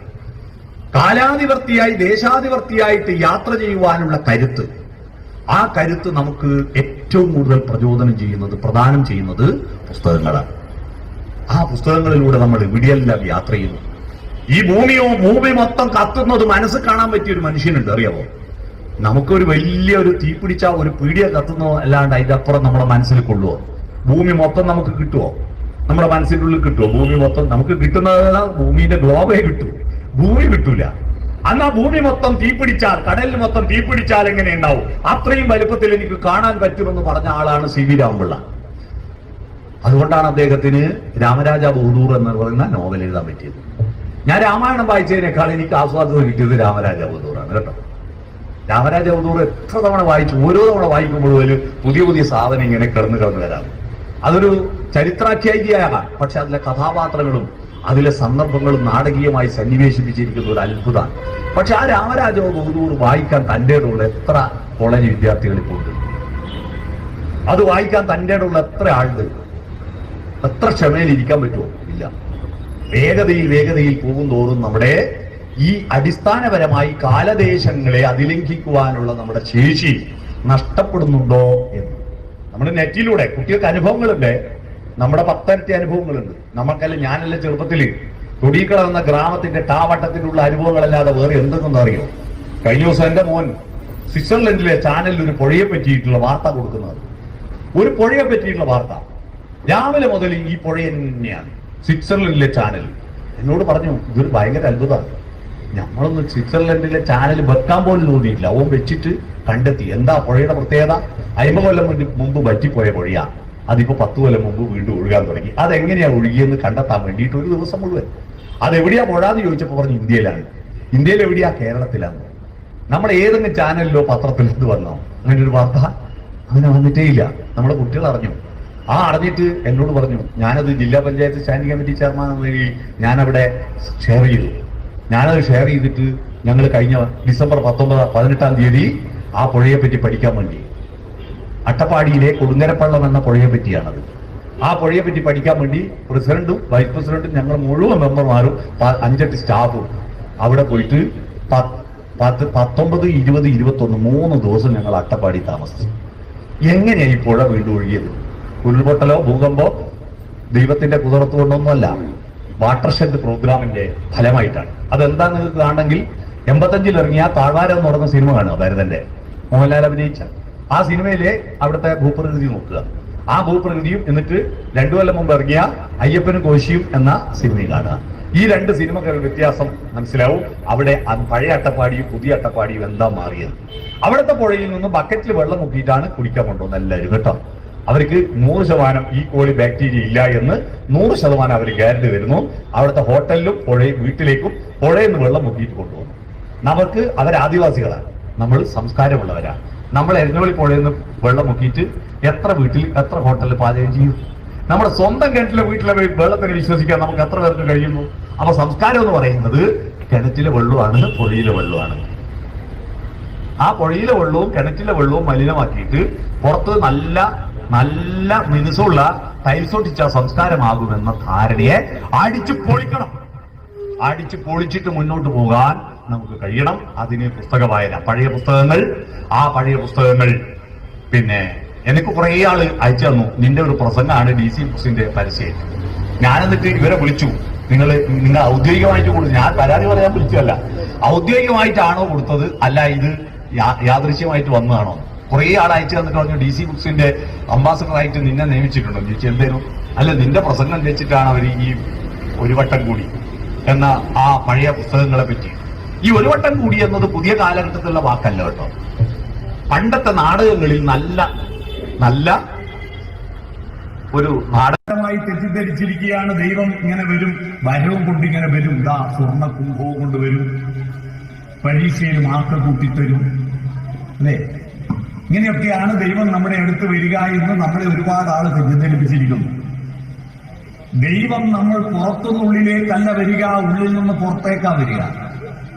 കാലാധിപർത്തിയായി ദേശാധിപർത്തിയായിട്ട് യാത്ര ചെയ്യുവാനുള്ള കരുത്ത്, ആ കരുത്ത് നമുക്ക് ഏറ്റവും കൂടുതൽ പ്രദാനം ചെയ്യുന്നത് പുസ്തകങ്ങളാണ്. ആ പുസ്തകങ്ങളിലൂടെ നമ്മൾ ഇവിടെയെല്ലാം യാത്ര ചെയ്യുന്നു. ഈ ഭൂമി മൊത്തം കത്തുന്നത് മനസ്സ് കാണാൻ പറ്റിയ ഒരു മനുഷ്യനുണ്ട്, അറിയാമോ? നമുക്കൊരു വലിയൊരു തീപിടിച്ച ഒരു പീടിയ കത്തുന്നോ അല്ലാണ്ട് അതിന്റെ അപ്പുറം നമ്മുടെ മനസ്സിൽ കൊള്ളുവോ? ഭൂമി മൊത്തം നമുക്ക് കിട്ടുമോ? നമ്മുടെ മനസ്സിന്റെ ഉള്ളിൽ കിട്ടുമോ? ഭൂമി മൊത്തം നമുക്ക് കിട്ടുന്നത് ഭൂമിയുടെ ഗ്ലോബേ കിട്ടൂ, ഭൂമി കിട്ടൂല. അന്ന് ആ ഭൂമി മൊത്തം തീപിടിച്ചാൽ, കടലിൽ മൊത്തം തീപിടിച്ചാൽ എങ്ങനെ ഉണ്ടാവും? അത്രയും വലുപ്പത്തിൽ എനിക്ക് കാണാൻ പറ്റുമെന്ന് പറഞ്ഞ ആളാണ് സി വി രാമപിള്ള. അതുകൊണ്ടാണ് അദ്ദേഹത്തിന് രാമരാജ ബഹദൂർ എന്ന് പറയുന്ന നോവൽ എഴുതാൻ പറ്റിയത്. ഞാൻ രാമായണം വായിച്ചതിനേക്കാൾ എനിക്ക് ആസ്വാദനം കിട്ടിയത് രാമരാജ ബഹദൂറാണ് കേട്ടോ. രാമരാജ ബഹദൂർ എത്ര തവണ വായിച്ചു, ഓരോ തവണ വായിക്കുമ്പോഴും ഒരു പുതിയ പുതിയ സാധനം ഇങ്ങനെ കിടന്നു വരാം. അതൊരു ചരിത്രാഖ്യായികയാണ്, പക്ഷെ അതിലെ കഥാപാത്രങ്ങളും അതിലെ സന്ദർഭങ്ങളും നാടകീയമായി സന്നിവേശിപ്പിച്ചിരിക്കുന്ന ഒരു അത്ഭുതമാണ്. പക്ഷെ ആ രാമരാജ ബഹദൂർ വായിക്കാൻ തന്റേടുള്ള എത്ര കോളേജ് വിദ്യാർത്ഥികൾ ഇപ്പോൾ ഉണ്ട്? അത് വായിക്കാൻ തന്റേടുള്ള എത്ര ആളുണ്ട്? എത്ര ക്ഷമയിൽ ഇരിക്കാൻ പറ്റുമോ? ഇല്ല. വേഗതയിൽ പോകും തോറും നമ്മുടെ ഈ അടിസ്ഥാനപരമായി കാലദേശങ്ങളെ അതിലംഘിക്കുവാനുള്ള നമ്മുടെ ശേഷി നഷ്ടപ്പെടുന്നുണ്ടോ എന്ന് നമ്മൾ നെറ്റിലൂടെ കുട്ടികൾക്ക് അനുഭവങ്ങളുണ്ട്. നമ്മുടെ 10 അനുഭവങ്ങളുണ്ട്. നമ്മൾക്കല്ല, ഞാനല്ല ചെറുപ്പത്തില് തൊടിക്കട എന്ന ഗ്രാമത്തിന്റെ ടാവട്ടത്തിലുള്ള അനുഭവങ്ങളല്ലാതെ വേറെ എന്തെന്നും അറിയോ? കഴിഞ്ഞ ദിവസം എന്റെ മോൻ സ്വിറ്റ്സർലൻഡിലെ ചാനലിൽ ഒരു പുഴയെ പറ്റിയിട്ടുള്ള വാർത്ത കൊടുക്കുന്നത്. ഒരു പുഴയെ പറ്റിയിട്ടുള്ള വാർത്ത രാവിലെ മുതൽ ഈ പുഴ തന്നെയാണ് സ്വിറ്റ്സർലൻഡിലെ ചാനൽ. എന്നോട് പറഞ്ഞു ഇതൊരു ഭയങ്കര അത്ഭുതമാണ്, നമ്മളൊന്ന് സ്വിറ്റ്സർലൻഡിലെ ചാനൽ വെക്കാൻ പോലും തോന്നിയിട്ടില്ല. അവൻ വെച്ചിട്ട് കണ്ടെത്തി. എന്താ പുഴയുടെ പ്രത്യേകത? 50 കൊല്ലം മുമ്പ് വറ്റിപ്പോയ പുഴയാ, അതിപ്പോ 10 കൊല്ലം മുമ്പ് വീണ്ടും ഒഴുകാൻ തുടങ്ങി. അതെങ്ങനെയാ ഒഴുകിയെന്ന് കണ്ടെത്താൻ വേണ്ടിയിട്ട് ഒരു ദിവസം മുഴുവൻ. അതെവിടെയാ പുഴ എന്ന് ചോദിച്ചപ്പോൾ പറഞ്ഞു ഇന്ത്യയിലാണ്. ഇന്ത്യയിൽ എവിടെയാ? കേരളത്തിലാണ്. നമ്മുടെ ഏതെങ്കിലും ചാനലിലോ പത്രത്തിലോ ഇത് വന്നോ? അങ്ങനെ ഒരു വാർത്ത അങ്ങനെ വന്നിട്ടേ ഇല്ല. നമ്മുടെ കുട്ടികൾ അറിഞ്ഞു. അറിഞ്ഞിട്ട് എന്നോട് പറഞ്ഞു, ഞാനത് ജില്ലാ പഞ്ചായത്ത് സ്റ്റാൻഡിംഗ് കമ്മിറ്റി ചെയർമാൻ എന്ന നിലയിൽ ഞാനവിടെ ഷെയർ ചെയ്തു. ഞാനത് ഷെയർ ചെയ്തിട്ട് ഞങ്ങൾ കഴിഞ്ഞ ഡിസംബർ 18-ാം തീയതി ആ പുഴയെ പറ്റി പഠിക്കാൻ വേണ്ടി, അട്ടപ്പാടിയിലെ കൊടുങ്ങരപ്പള്ളം എന്ന പുഴയെ പറ്റിയാണത്. ആ പുഴയെ പറ്റി പഠിക്കാൻ വേണ്ടി പ്രസിഡന്റും വൈസ് പ്രസിഡന്റും ഞങ്ങൾ മുഴുവൻ മെമ്പർമാരും 5-8 സ്റ്റാഫും അവിടെ പോയിട്ട് 19, 20, 21 3 ദിവസം ഞങ്ങൾ അട്ടപ്പാടി താമസിച്ചു. എങ്ങനെയാ ഈ പുഴ വീണ്ടും ഒഴുകിയത്? ഉരുൾപൊട്ടലോ ഭൂകമ്പോ ദൈവത്തിന്റെ കുതിരത്ത് കൊണ്ടൊന്നുമല്ല, വാട്ടർഷെഡ് പ്രോഗ്രാമിന്റെ ഫലമായിട്ടാണ്. അതെന്താന്ന് നിങ്ങൾക്ക് കാണണമെങ്കിൽ 85-ൽ ഇറങ്ങിയ താഴ്വാരം എന്ന് പറയുന്ന സിനിമ കാണുക, ഭരതന്റെ, മോഹൻലാൽ അഭിനയിച്ച ആ സിനിമയിലെ അവിടുത്തെ ഭൂപ്രകൃതി നോക്കുക. ആ ഭൂപ്രകൃതിയും എന്നിട്ട് 2 കൊല്ലം മുമ്പ് ഇറങ്ങിയ അയ്യപ്പനും കോശിയും എന്ന സിനിമയും കാണുക. ഈ 2 സിനിമകളുടെ വ്യത്യാസം മനസ്സിലാവും. അവിടെ പഴയ അട്ടപ്പാടിയും പുതിയ അട്ടപ്പാടിയും എന്താ മാറിയത്? അവിടുത്തെ പുഴയിൽ നിന്ന് ബക്കറ്റിൽ വെള്ളം മുക്കിയിട്ടാണ് കുടിക്കാൻ കൊണ്ടുവന്നത് എല്ലാവരും കേട്ടോ. അവർക്ക് 100% ഈ കോളി ബാക്ടീരിയ ഇല്ല എന്ന് 100% അവർ ഗ്യാരണ്ടി തരുന്നു. അവിടുത്തെ ഹോട്ടലിലും പുഴയും വീട്ടിലേക്കും പുഴയിൽ നിന്ന് വെള്ളം മുക്കിയിട്ട് കൊണ്ടുപോകുന്നു. നമുക്ക് അവരാദിവാസികളാണ്, നമ്മൾ സംസ്കാരമുള്ളവരാണ്. നമ്മൾ എരഞ്ഞോളി പുഴയിൽ നിന്ന് വെള്ളം മുക്കിയിട്ട് എത്ര വീട്ടിൽ എത്ര ഹോട്ടലിൽ പാചകം ചെയ്യും? നമ്മുടെ സ്വന്തം കിണറ്റിലെ വീട്ടിലെ വെള്ളത്തിന് വിശ്വസിക്കാൻ നമുക്ക് എത്ര പേർക്ക് കഴിയുന്നു? അപ്പൊ സംസ്കാരം എന്ന് പറയുന്നത് കിണറ്റിലെ വെള്ളമാണ്, പുഴയിലെ വെള്ളമാണ്. ആ പുഴയിലെ വെള്ളവും കിണറ്റിലെ വെള്ളവും മലിനമാക്കിയിട്ട് പുറത്ത് നല്ല നല്ല മിനുസുള്ള ടൈൽസ് ഒട്ടിച്ച സംസ്കാരമാകുമെന്ന ധാരണയെ അടിച്ചു പൊളിക്കണം. അടിച്ചു പൊളിച്ചിട്ട് മുന്നോട്ട് പോകാൻ നമുക്ക് കഴിയണം. അതിന് പുസ്തക വായന, പഴയ പുസ്തകങ്ങൾ, ആ പഴയ പുസ്തകങ്ങൾ. പിന്നെ എനിക്ക് കുറെ ആള് അയച്ചു തന്നു, നിന്റെ ഒരു പ്രസംഗമാണ് DC ബുക്സിന്റെ പരസ്യം. ഞാനെന്നിട്ട് ഇവരെ വിളിച്ചു, നിങ്ങൾ ഔദ്യോഗികമായിട്ട് കൊടുത്തു. ഞാൻ പരാതി പറയാൻ വിളിച്ചതല്ല, ഔദ്യോഗികമായിട്ടാണോ കൊടുത്തത് അല്ല ഇത് യാദൃശ്യമായിട്ട് വന്നതാണോ? കുറെ ആൾ അയച്ചു തന്നിട്ട് പറഞ്ഞു DC ബുക്സിന്റെ അംബാസഡർ ആയിട്ട് നിന്നെ നിയമിച്ചിട്ടുണ്ടോ ചോദിച്ചു. എന്തേലും അല്ല, നിന്റെ പ്രസംഗം വെച്ചിട്ടാണ് അവർ ഈ ഒരു വട്ടം കൂടി എന്ന ആ പഴയ പുസ്തകങ്ങളെ പറ്റി. ഈ ഒരു വട്ടം കൂടി എന്നത് പുതിയ കാലഘട്ടത്തിലുള്ള വാക്കല്ല കേട്ടോ. പണ്ടത്തെ നാടകങ്ങളിൽ നല്ല നല്ല ഒരു നാടകമായി തെറ്റിദ്ധരിച്ചിരിക്കുകയാണ്. ദൈവം ഇങ്ങനെ വരും, വരവും കൊണ്ടിങ്ങനെ വരും, ഇതാ സ്വർണ്ണ കുംഭവും കൊണ്ടുവരും, പരീക്ഷയിൽ മാർക്ക് കൂട്ടിത്തരും, അല്ലേ? ഇങ്ങനെയൊക്കെയാണ് ദൈവം നമ്മുടെ അടുത്ത് വരിക എന്ന് നമ്മളെ ഒരുപാട് ആള് തെറ്റിദ്ധരിപ്പിച്ചിരിക്കുന്നു. ദൈവം നമ്മൾ പുറത്തുനിന്നുള്ളിലേക്കല്ല വരിക, ഉള്ളിൽ നിന്ന് പുറത്തേക്കാ വരിക.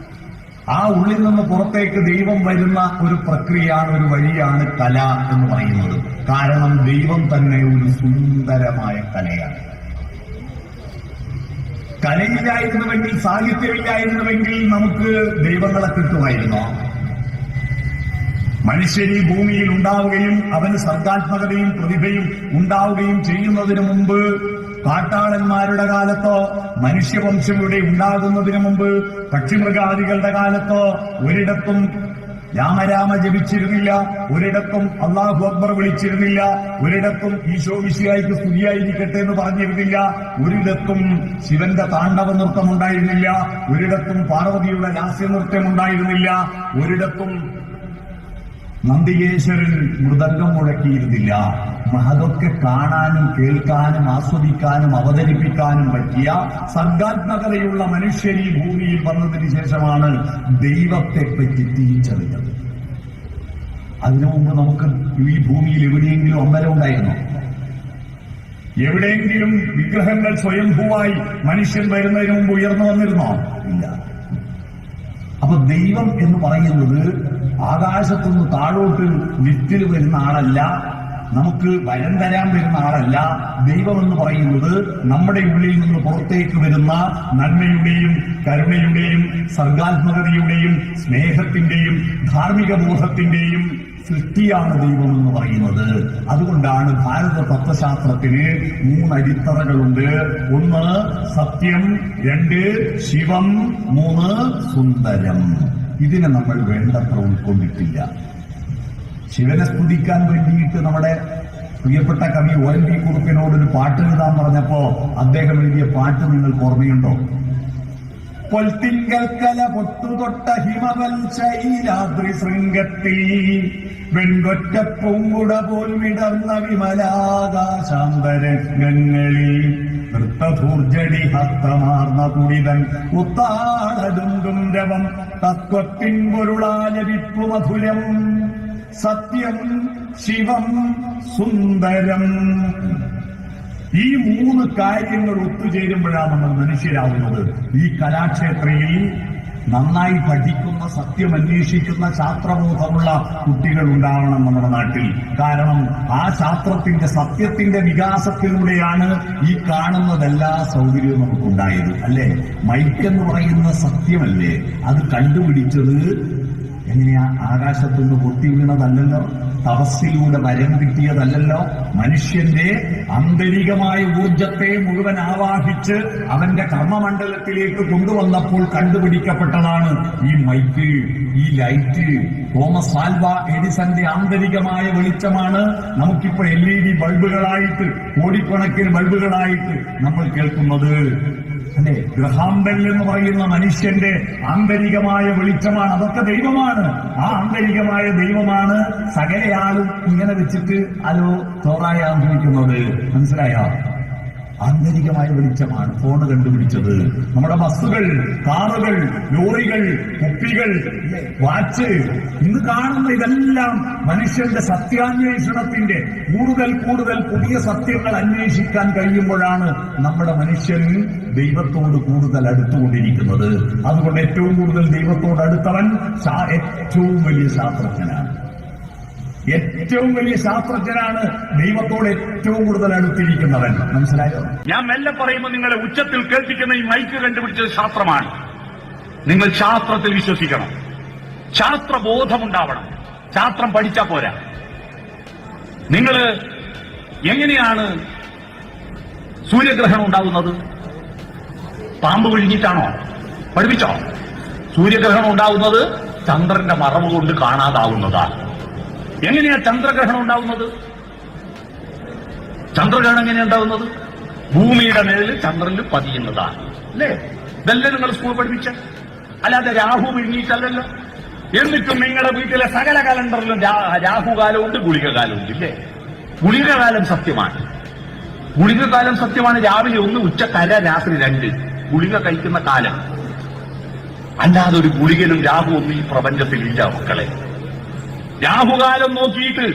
ആ ഉള്ളിൽ നിന്ന് പുറത്തേക്ക് ദൈവം വരുന്ന ഒരു പ്രക്രിയയാണ്, ഒരു വഴിയാണ് കല എന്ന് പറയുന്നത്. കാരണം ദൈവം തന്നെ ഒരു സുന്ദരമായ കലയാണ്. കലയില്ലായിരുന്നുവെങ്കിൽ, സാഹിത്യമില്ലായിരുന്നുവെങ്കിൽ നമുക്ക് ദൈവങ്ങളെ കിട്ടുമായിരുന്നോ? മനുഷ്യൻ ഈ ഭൂമിയിൽ ഉണ്ടാവുകയും അവന് സർഗാത്മകതയും പ്രതിഭയും ഉണ്ടാവുകയും ചെയ്യുന്നതിന് മുമ്പ്, കാട്ടാളന്മാരുടെ കാലത്തോ മനുഷ്യവംശം ഇവിടെ ഉണ്ടാകുന്നതിന് മുമ്പ്, പക്ഷിമൃഗാദികളുടെ കാലത്തോ ഒരിടത്തും രാമരാമ ജപിച്ചിരുന്നില്ല, ഒരിടത്തും അല്ലാഹു അക്ബർ വിളിച്ചിരുന്നില്ല, ഒരിടത്തും ഈശോ മിശിഹായ്ക്ക് സ്തുതിയായിരിക്കട്ടെ എന്ന് പറഞ്ഞിരുന്നില്ല, ഒരിടത്തും ശിവന്റെ താണ്ഡവ നൃത്തം ഉണ്ടായിരുന്നില്ല, ഒരിടത്തും പാർവതിയുടെ ലാസ്യനൃത്യം ഉണ്ടായിരുന്നില്ല, ഒരിടത്തും നന്ദികേശ്വരൻ മൃദംഗം മുഴക്കിയിരുന്നില്ല. അതൊക്കെ കാണാനും കേൾക്കാനും ആസ്വദിക്കാനും അവതരിപ്പിക്കാനും പറ്റിയ സർഗാത്മകതയുള്ള മനുഷ്യർ ഈ ഭൂമിയിൽ വന്നതിന് ശേഷമാണ് ദൈവത്തെ പറ്റി തിരിച്ചറിഞ്ഞത്. അതിനു മുമ്പ് നമുക്ക് ഈ ഭൂമിയിൽ എവിടെയെങ്കിലും അമ്പലം ഉണ്ടായിരുന്നോ? എവിടെയെങ്കിലും വിഗ്രഹങ്ങൾ സ്വയംഭൂവായി മനുഷ്യൻ വരുന്നതിന് മുമ്പ് ഉയർന്നു വന്നിരുന്നോ? ഇല്ല. അപ്പൊ ദൈവം എന്ന് പറയുന്നത് ആകാശത്തുനിന്ന് താഴോട്ട് ലിഫ്റ്റിൽ വരുന്ന ആളല്ല, നമുക്ക് വരം തരാൻ വരുന്ന ആളല്ല. ദൈവം എന്ന് പറയുന്നത് നമ്മുടെ ഉള്ളിൽ നിന്ന് പുറത്തേക്ക് വരുന്ന നന്മയുടെയും കരുണയുടെയും സർഗാത്മകതയുടെയും സ്നേഹത്തിന്റെയും ധാർമ്മിക ബോധത്തിന്റെയും സൃഷ്ടിയാണ് ദൈവം എന്ന് പറയുന്നത്. അതുകൊണ്ടാണ് ഭാരത തത്വശാസ്ത്രത്തിന് 3 അടിത്തറകളുണ്ട്. 1 സത്യം, 2 ശിവം, 3 സുന്ദരം. ഇതിനെ നമ്മൾ വേണ്ടത്ര ഉൾക്കൊണ്ടിട്ടില്ല. ശിവനെ സ്തുതിക്കാൻ വേണ്ടിയിട്ട് നമ്മുടെ പ്രിയപ്പെട്ട കവി ONV കുറുപ്പിനോടൊരു പാട്ട് എഴുതാൻ പറഞ്ഞപ്പോ അദ്ദേഹം എഴുതിയ പാട്ട് നിങ്ങൾക്ക് ഓർമ്മയുണ്ടോ? പൊൽത്തിങ്കൽക്കല പൊട്ടുതൊട്ട ഹിമവൽ ശൈലാദ്രി ശൃംഗത്തിൽ വെൺകൊറ്റ പൂങ്കുട പോൽ വിടർന്ന വിമലാകാശാന്തരംഗങ്ങളിൽ നൃത്തധൂർജടി ഹസ്തമാർന്ന കുടിതൻ ഉത്താടതുങ്കും രവം തത്വത്തിൻ പൊരുളാലപിപ്പു മധുരം സത്യം ശിവം സുന്ദരം. ഈ 3 കാര്യങ്ങൾ ഒത്തുചേരുമ്പോഴാണ് നമ്മൾ മനുഷ്യരാവുന്നത്. ഈ കലാക്ഷേത്രയിൽ നന്നായി പഠിക്കുന്ന, സത്യം അന്വേഷിക്കുന്ന, ശാസ്ത്രബോധമുള്ള കുട്ടികൾ ഉണ്ടാവണം നമ്മുടെ നാട്ടിൽ. കാരണം ആ ശാസ്ത്രത്തിന്റെ സത്യത്തിന്റെ വികാസത്തിലൂടെയാണ് ഈ കാണുന്നതെല്ലാ സൗകര്യവും നമുക്കുണ്ടായത്. അല്ലേ? മൈക്കെന്ന് പറയുന്ന സത്യമല്ലേ? അത് കണ്ടുപിടിച്ചത് എങ്ങനെയാ? ആകാശത്തുനിന്ന് പൊട്ടി വീണതല്ലല്ലോ, തപസ്സിലൂടെ വരം കിട്ടിയതല്ലല്ലോ. മനുഷ്യന്റെ ആന്തരികമായ ഊർജത്തെ മുഴുവൻ ആവാഹിച്ച് അവന്റെ കർമ്മമണ്ഡലത്തിലേക്ക് കൊണ്ടുവന്നപ്പോൾ കണ്ടുപിടിക്കപ്പെട്ടതാണ് ഈ മൈക്ക്, ഈ ലൈറ്റ്. തോമസ് ആൽവ എഡിസന്റെ ആന്തരികമായ വെളിച്ചമാണ് നമുക്കിപ്പോൾ LED ബൾബുകളായിട്ട്, കോടിക്കണക്കിന് ബൾബുകളായിട്ട് നമ്മൾ കേൾക്കുന്നത്. അല്ലെ? ഗ്രഹാം ബെൽ എന്ന് പറയുന്ന മനുഷ്യന്റെ ആന്തരികമായ വെളിച്ചമാണ്. അതൊക്കെ ദൈവമാണ്. ആ ആന്തരികമായ ദൈവമാണ് സകലയാളും ഇങ്ങനെ വെച്ചിട്ട് അലോ തോറായ അനുഭവിക്കുന്നത്. മനസ്സിലായോ? ആന്തരികമായ വെളിച്ചമാണ് ഫോണ് കണ്ടുപിടിച്ചത്. നമ്മുടെ ബസ്സുകൾ, കാറുകൾ, ലോറികൾ, കുപ്പികൾ, വാച്ച്, ഇന്ന് കാണുന്ന ഇതെല്ലാം മനുഷ്യന്റെ സത്യാന്വേഷണത്തിന്റെ കൂടുതൽ പുതിയ സത്യങ്ങൾ അന്വേഷിക്കാൻ കഴിയുമ്പോഴാണ് നമ്മുടെ മനുഷ്യൻ ദൈവത്തോട് കൂടുതൽ അടുത്തുകൊണ്ടിരിക്കുന്നത്. അതുകൊണ്ട് ഏറ്റവും കൂടുതൽ ദൈവത്തോട് അടുത്തവൻ ഏറ്റവും വലിയ ശാസ്ത്രജ്ഞനാണ്. ഏറ്റവും വലിയ ശാസ്ത്രജ്ഞനാണ് ദൈവത്തോട് ഏറ്റവും കൂടുതൽ അടുത്തിരിക്കുന്നവൻ. മനസ്സിലായോ? ഞാൻ മെല്ലെ പറയുമ്പോൾ നിങ്ങളെ ഉച്ചത്തിൽ കേൾപ്പിക്കുന്ന ഈ മൈക്ക് കണ്ടുപിടിച്ചത് ശാസ്ത്രമാണ്. നിങ്ങൾ ശാസ്ത്രത്തിൽ വിശ്വസിക്കണം, ശാസ്ത്രബോധമുണ്ടാവണം. ശാസ്ത്രം പഠിച്ചാ പോരാ. നിങ്ങൾ എങ്ങനെയാണ് സൂര്യഗ്രഹണം ഉണ്ടാകുന്നത്? പാമ്പ് വിഴുങ്ങിയിട്ടാണോ? പഠിപ്പിച്ചോ? സൂര്യഗ്രഹണം ഉണ്ടാകുന്നത് ചന്ദ്രന്റെ മറവ് കൊണ്ട് കാണാതാവുന്നതാണ്. എങ്ങനെയാ ചന്ദ്രഗ്രഹണം ഉണ്ടാവുന്നത്? ചന്ദ്രഗ്രഹണം എങ്ങനെയാ ഉണ്ടാവുന്നത്? ഭൂമിയുടെ മേലിൽ ചന്ദ്രനിൽ പതിയുന്നതാണ്. അല്ലേ? ഇതല്ലേ നിങ്ങൾ സ്കൂൾ പഠിപ്പിച്ച? അല്ലാതെ രാഹു വിഴുങ്ങിയിട്ടല്ലല്ലോ. എന്നിട്ടും നിങ്ങളുടെ വീട്ടിലെ സകല കലണ്ടറിലും രാഹുകാലമുണ്ട്, ഗുളികകാലമുണ്ട്. ഇല്ലേ? ഗുളികകാലം സത്യമാണ്. ഗുളികകാലം സത്യമാണ്. രാവിലെ 1, ഉച്ചക്കര, രാത്രി 2 ഗുളിക കഴിക്കുന്ന കാലം. അല്ലാതെ ഒരു ഗുളികനും രാഹു ഒന്നും ഈ പ്രപഞ്ചത്തിലില്ല മക്കളെ. രാഹുകാലം നോക്കിയിട്ട്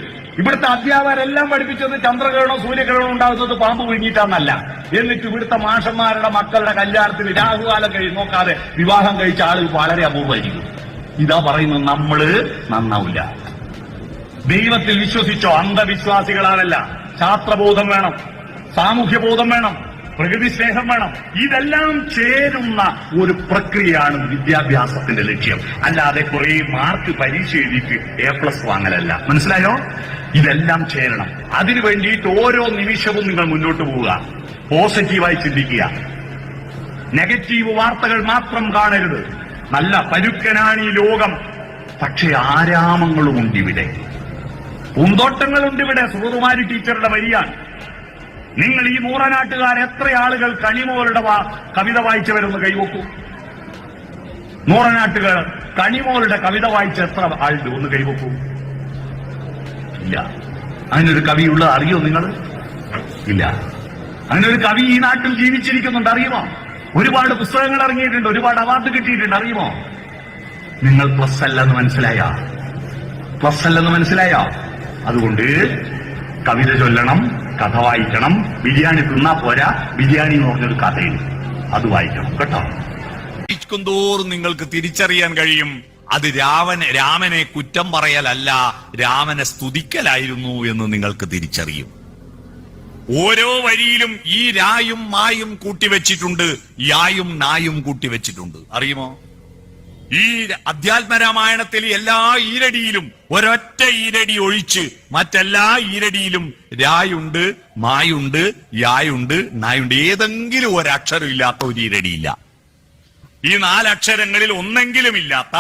ഇവിടുത്തെ അധ്യാപകരെല്ലാം പഠിപ്പിച്ചത് ചന്ദ്രഗ്രഹണം സൂര്യഗ്രഹണം ഉണ്ടാകുന്നത് പാമ്പ് വിഴുങ്ങിയിട്ടാന്നല്ല. എന്നിട്ട് ഇവിടുത്തെ മാഷന്മാരുടെ മക്കളുടെ കല്യാണത്തിന് രാഹുകാലം നോക്കാതെ വിവാഹം കഴിച്ച ആളുകൾ വളരെ അപൂർവമായിരിക്കും. ഇതാ പറയുന്നത്, നമ്മള് നന്നാവില്ല. ദൈവത്തിൽ വിശ്വസിച്ചോ? അന്ധവിശ്വാസികളാണല്ല. ശാസ്ത്രബോധം വേണം, സാമൂഹ്യബോധം വേണം, പ്രകൃതി സ്നേഹം വേണം. ഇതെല്ലാം ചേരുന്ന ഒരു പ്രക്രിയയാണ് വിദ്യാഭ്യാസത്തിന്റെ ലക്ഷ്യം. അല്ലാതെ കുറെ മാർക്ക് പരീക്ഷ എഴുതിയിട്ട് A+ വാങ്ങലല്ല. മനസ്സിലായോ? ഇതെല്ലാം ചേരണം. അതിനു വേണ്ടിയിട്ട് ഓരോ നിമിഷവും നിങ്ങൾ മുന്നോട്ട് പോവുക, പോസിറ്റീവായി ചിന്തിക്കുക, നെഗറ്റീവ് വാർത്തകൾ മാത്രം കാണരുത്. നല്ല പരുക്കനാണ് ഈ ലോകം. പക്ഷെ ആരാമങ്ങളുമുണ്ട് ഇവിടെ, പൂന്തോട്ടങ്ങളുണ്ട് ഇവിടെ. സുഗതകുമാരി ടീച്ചറുടെ വരിയാണ്. നിങ്ങൾ ഈ നൂറനാട്ടുകാർ എത്ര ആളുകൾ കണിമോളുടെ കവിത വായിച്ചവരൊന്ന് കൈവക്കൂ. നൂറനാട്ടുകാർ കണിമോളുടെ കവിത വായിച്ച എത്ര ആളുണ്ട് ഒന്ന് കൈവക്കൂ. ഇല്ല. അതിനൊരു കവിയുള്ള അറിയോ നിങ്ങൾ? ഇല്ല. അതിനൊരു കവി ഈ നാട്ടിൽ ജീവിച്ചിരിക്കുന്നുണ്ട്, അറിയുമോ? ഒരുപാട് പുസ്തകങ്ങൾ ഇറങ്ങിയിട്ടുണ്ട്, ഒരുപാട് അവാർഡ് കിട്ടിയിട്ടുണ്ട്, അറിയുമോ? നിങ്ങൾ പ്ലസ് അല്ലെന്ന് മനസ്സിലായോ? പ്ലസ് അല്ലെന്ന് മനസ്സിലായോ? അതുകൊണ്ട് കവിത ചൊല്ലണം, കഥ വായിക്കണം. ബിരിയാണി തിന്നാ പോരാ, ബിരിയാണി എന്ന് പറഞ്ഞൊരു കഥയുണ്ട്, അത് വായിക്കണം കേട്ടോ. തോറും നിങ്ങൾക്ക് തിരിച്ചറിയാൻ കഴിയും അത് രാമനെ കുറ്റം പറയലല്ല, രാമനെ സ്തുതിക്കലായിരുന്നു എന്ന് നിങ്ങൾക്ക് തിരിച്ചറിയും. ഓരോ വരിയിലും ഈ രായും മായും കൂട്ടിവെച്ചിട്ടുണ്ട്, യായും നായും കൂട്ടിവെച്ചിട്ടുണ്ട്, അറിയുമോ? ഈ അധ്യാത്മരാമായണത്തിൽ എല്ലാ ഈരടിയിലും ഒരൊറ്റ ഈരടി ഒഴിച്ച് മറ്റെല്ലാ ഈരടിയിലും രായുണ്ട്, മായുണ്ട്, യായുണ്ട്, നായുണ്ട്. ഏതെങ്കിലും ഒരക്ഷരം ഇല്ലാത്ത ഒരു ഈരടിയില്ല. ഈ 4 അക്ഷരങ്ങളിൽ ഒന്നെങ്കിലും ഇല്ലാത്ത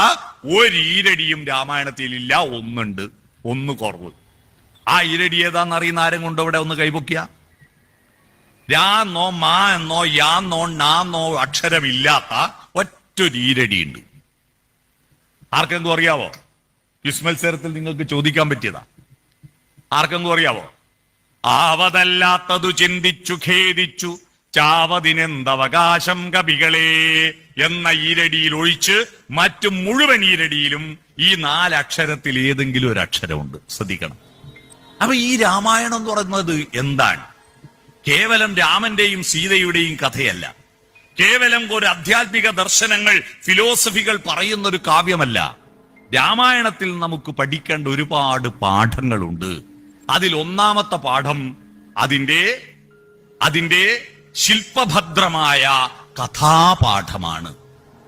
ഒരു ഈരടിയും രാമായണത്തിൽ ഇല്ല. ഒന്നുണ്ട്, ഒന്ന് കുറവ്. ആ ഈരടി ഏതാന്നറിയുന്ന ആരും കൊണ്ട് ഇവിടെ ഒന്ന് കൈപൊക്കിയ. രാന്നോ മാ എന്നോ യാന്നോ നാന്നോ അക്ഷരമില്ലാത്ത ഒറ്റൊരു ഈരടിയുണ്ട്. ആർക്കെങ്കിലും അറിയാവോ? ക്വിസ് മത്സരത്തിൽ നിങ്ങൾക്ക് ചോദിക്കാൻ പറ്റിയതാ. ആർക്കെങ്കിലും അറിയാവോ? ആവതല്ലാത്തതു ചിന്തിച്ചു ഖേദിച്ചു ചാവതിനെന്തവകാശം കവികളെ എന്ന ഈരടിയിൽ ഒഴിച്ച് മറ്റു മുഴുവൻ ഈരടിയിലും ഈ 4 അക്ഷരത്തിൽ ഏതെങ്കിലും ഒരു അക്ഷരമുണ്ട്. ശ്രദ്ധിക്കണം. അപ്പൊ ഈ രാമായണം എന്ന് പറയുന്നത് എന്താണ്? കേവലം രാമന്റെയും സീതയുടെയും കഥയല്ല, കേവലം ഒരു ആധ്യാത്മിക ദർശനങ്ങൾ, ഫിലോസഫികൾ പറയുന്ന ഒരു കാവ്യമല്ല. രാമായണത്തിൽ നമുക്ക് പഠിക്കേണ്ട ഒരുപാട് പാഠങ്ങളുണ്ട്. അതിൽ ഒന്നാമത്തെ പാഠം അതിന്റെ ശില്പഭദ്രമായ കഥാപാഠമാണ്.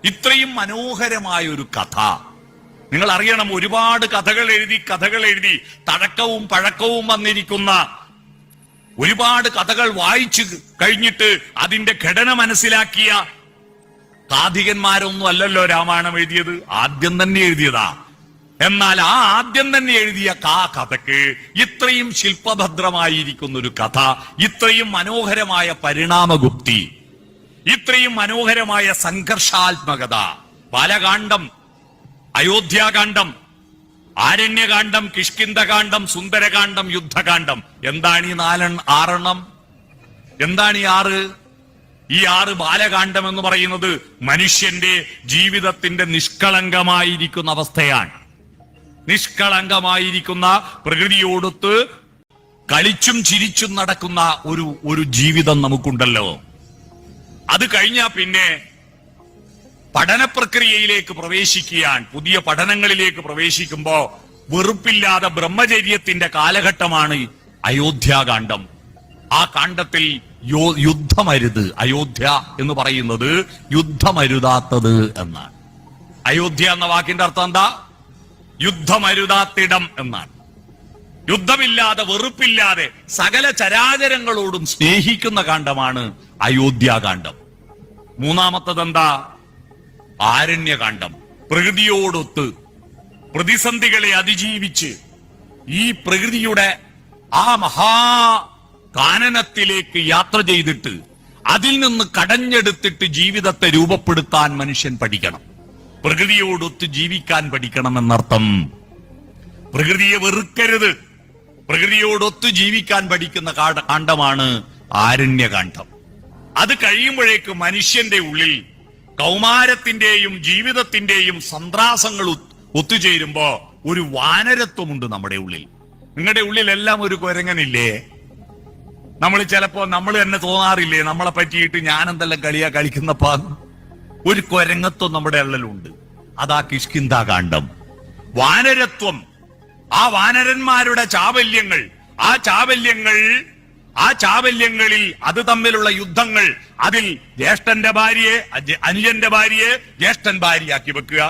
ഇത്രയും മനോഹരമായ ഒരു കഥ നിങ്ങൾ അറിയണം. ഒരുപാട് കഥകൾ എഴുതി തഴക്കവും പഴക്കവും വന്നിരിക്കുന്ന ഒരുപാട് കഥകൾ വായിച്ചു കഴിഞ്ഞിട്ട് അതിന്റെ ഘടന മനസ്സിലാക്കിയ കാഥികന്മാരൊന്നും അല്ലല്ലോ രാമായണം എഴുതിയത്, ആദ്യം തന്നെ എഴുതിയതാ. എന്നാൽ ആ ആദ്യം തന്നെ എഴുതിയ കഥക്ക് ഇത്രയും ശില്പഭദ്രമായിരിക്കുന്ന ഒരു കഥ, ഇത്രയും മനോഹരമായ പരിണാമഗുപ്തി, ഇത്രയും മനോഹരമായ സംഘർഷാത്മകത, ബാലകാന്ഡം, അയോധ്യാകാന്ഡം, ആരണ്യകാന്ഡം, കിഷ്കിന്ധകാന്ഡം, സുന്ദരകാന്ഡം, യുദ്ധകാന്ഡം. എന്താണ് ഈ 6 എന്താണ് ഈ 6? ഈ 6 ബാലകാന്ഡം എന്ന് പറയുന്നത് മനുഷ്യന്റെ ജീവിതത്തിന്റെ നിഷ്കളങ്കമായിരിക്കുന്ന അവസ്ഥയാണ്. നിഷ്കളങ്കമായിരിക്കുന്ന പ്രകൃതിയോടൊത്ത് കളിച്ചും ചിരിച്ചും നടക്കുന്ന ഒരു ജീവിതം നമുക്കുണ്ടല്ലോ. അത് കഴിഞ്ഞാൽ പിന്നെ പഠന പ്രക്രിയയിലേക്ക് പ്രവേശിക്കാൻ, പുതിയ പഠനങ്ങളിലേക്ക് പ്രവേശിക്കുമ്പോ വെറുപ്പില്ലാതെ ബ്രഹ്മചര്യത്തിന്റെ കാലഘട്ടമാണ് അയോധ്യാകാന്ഡം. ആ കാണ്ഡത്തിൽ യുദ്ധമരുത്, അയോധ്യ എന്ന് പറയുന്നത് യുദ്ധമരുതാത്തത് എന്നാണ്. അയോധ്യ എന്ന വാക്കിന്റെ അർത്ഥം എന്താ? യുദ്ധമരുതാത്തിടം എന്നാണ്. യുദ്ധമില്ലാതെ, വെറുപ്പില്ലാതെ സകല ചരാചരങ്ങളോടും സ്നേഹിക്കുന്ന കാണ്ഡമാണ് അയോധ്യാകാന്ഡം. മൂന്നാമത്തത് എന്താ? ആരണ്യകാന്ഡം. പ്രകൃതിയോടൊത്ത് പ്രതിസന്ധികളെ അതിജീവിച്ച് ഈ പ്രകൃതിയുടെ ആ കാനനത്തിലേക്ക് യാത്ര ചെയ്തിട്ട് അതിൽ നിന്ന് കടഞ്ഞെടുത്തിട്ട് ജീവിതത്തെ രൂപപ്പെടുത്താൻ മനുഷ്യൻ പഠിക്കണം. പ്രകൃതിയോടൊത്ത് ജീവിക്കാൻ പഠിക്കണം എന്നർത്ഥം. പ്രകൃതിയെ വെറുക്കരുത്, പ്രകൃതിയോടൊത്ത് ജീവിക്കാൻ പഠിക്കുന്ന കാണ്ഡമാണ് ആരണ്യകാന്ഡം. അത് കഴിയുമ്പോഴേക്ക് മനുഷ്യന്റെ ഉള്ളിൽ കൗമാരത്തിന്റെയും ജീവിതത്തിന്റെയും സന്ത്രാസങ്ങൾ ഒത്തുചേരുമ്പോ ഒരു വാനരത്വമുണ്ട് നമ്മുടെ ഉള്ളിൽ. നിങ്ങളുടെ ഉള്ളിലെല്ലാം ഒരു കുരങ്ങനില്ലേ? നമ്മൾ ചിലപ്പോ നമ്മൾ തന്നെ തോന്നാറില്ലേ നമ്മളെ പറ്റിയിട്ട് ഞാനെന്തെല്ലാം കളിക്കുന്നപ്പാ? ഒരു കുരങ്ങത്വം നമ്മുടെ ഉള്ളിലുണ്ട്. അതാ കിഷ്കിന്ധാകാന്ഡം. വാനരത്വം, ആ വാനരന്മാരുടെ ചാബല്യങ്ങൾ, ആ ചാബല്യങ്ങളിൽ അത് തമ്മിലുള്ള യുദ്ധങ്ങൾ, അതിൽ ജ്യേഷ്ഠന്റെ ഭാര്യയെ അനുജന്റെ ഭാര്യയെ ജ്യേഷ്ഠൻ ഭാര്യയാക്കി വെക്കുക,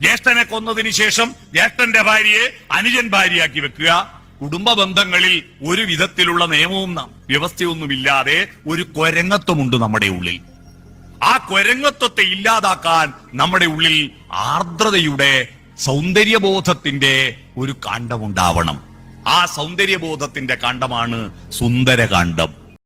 ജ്യേഷ്ഠനെ കൊന്നതിന് ശേഷം ജ്യേഷ്ഠന്റെ ഭാര്യയെ അനുജൻ ഭാര്യയാക്കി വെക്കുക. കുടുംബ ബന്ധങ്ങളിൽ ഒരു വിധത്തിലുള്ള നിയമവും വ്യവസ്ഥയൊന്നുമില്ലാതെ ഒരു കൊരങ്ങത്വമുണ്ട് നമ്മുടെ ഉള്ളിൽ. ആ കൊരങ്ങത്വത്തെ ഇല്ലാതാക്കാൻ നമ്മുടെ ഉള്ളിൽ ആർദ്രതയുടെ സൗന്ദര്യബോധത്തിന്റെ ഒരു കാണ്ഡമുണ്ടാവണം. ആ സൗന്ദര്യബോധത്തിന്റെ കാണ്ഡമാണ് സുന്ദരകാന്ഡം.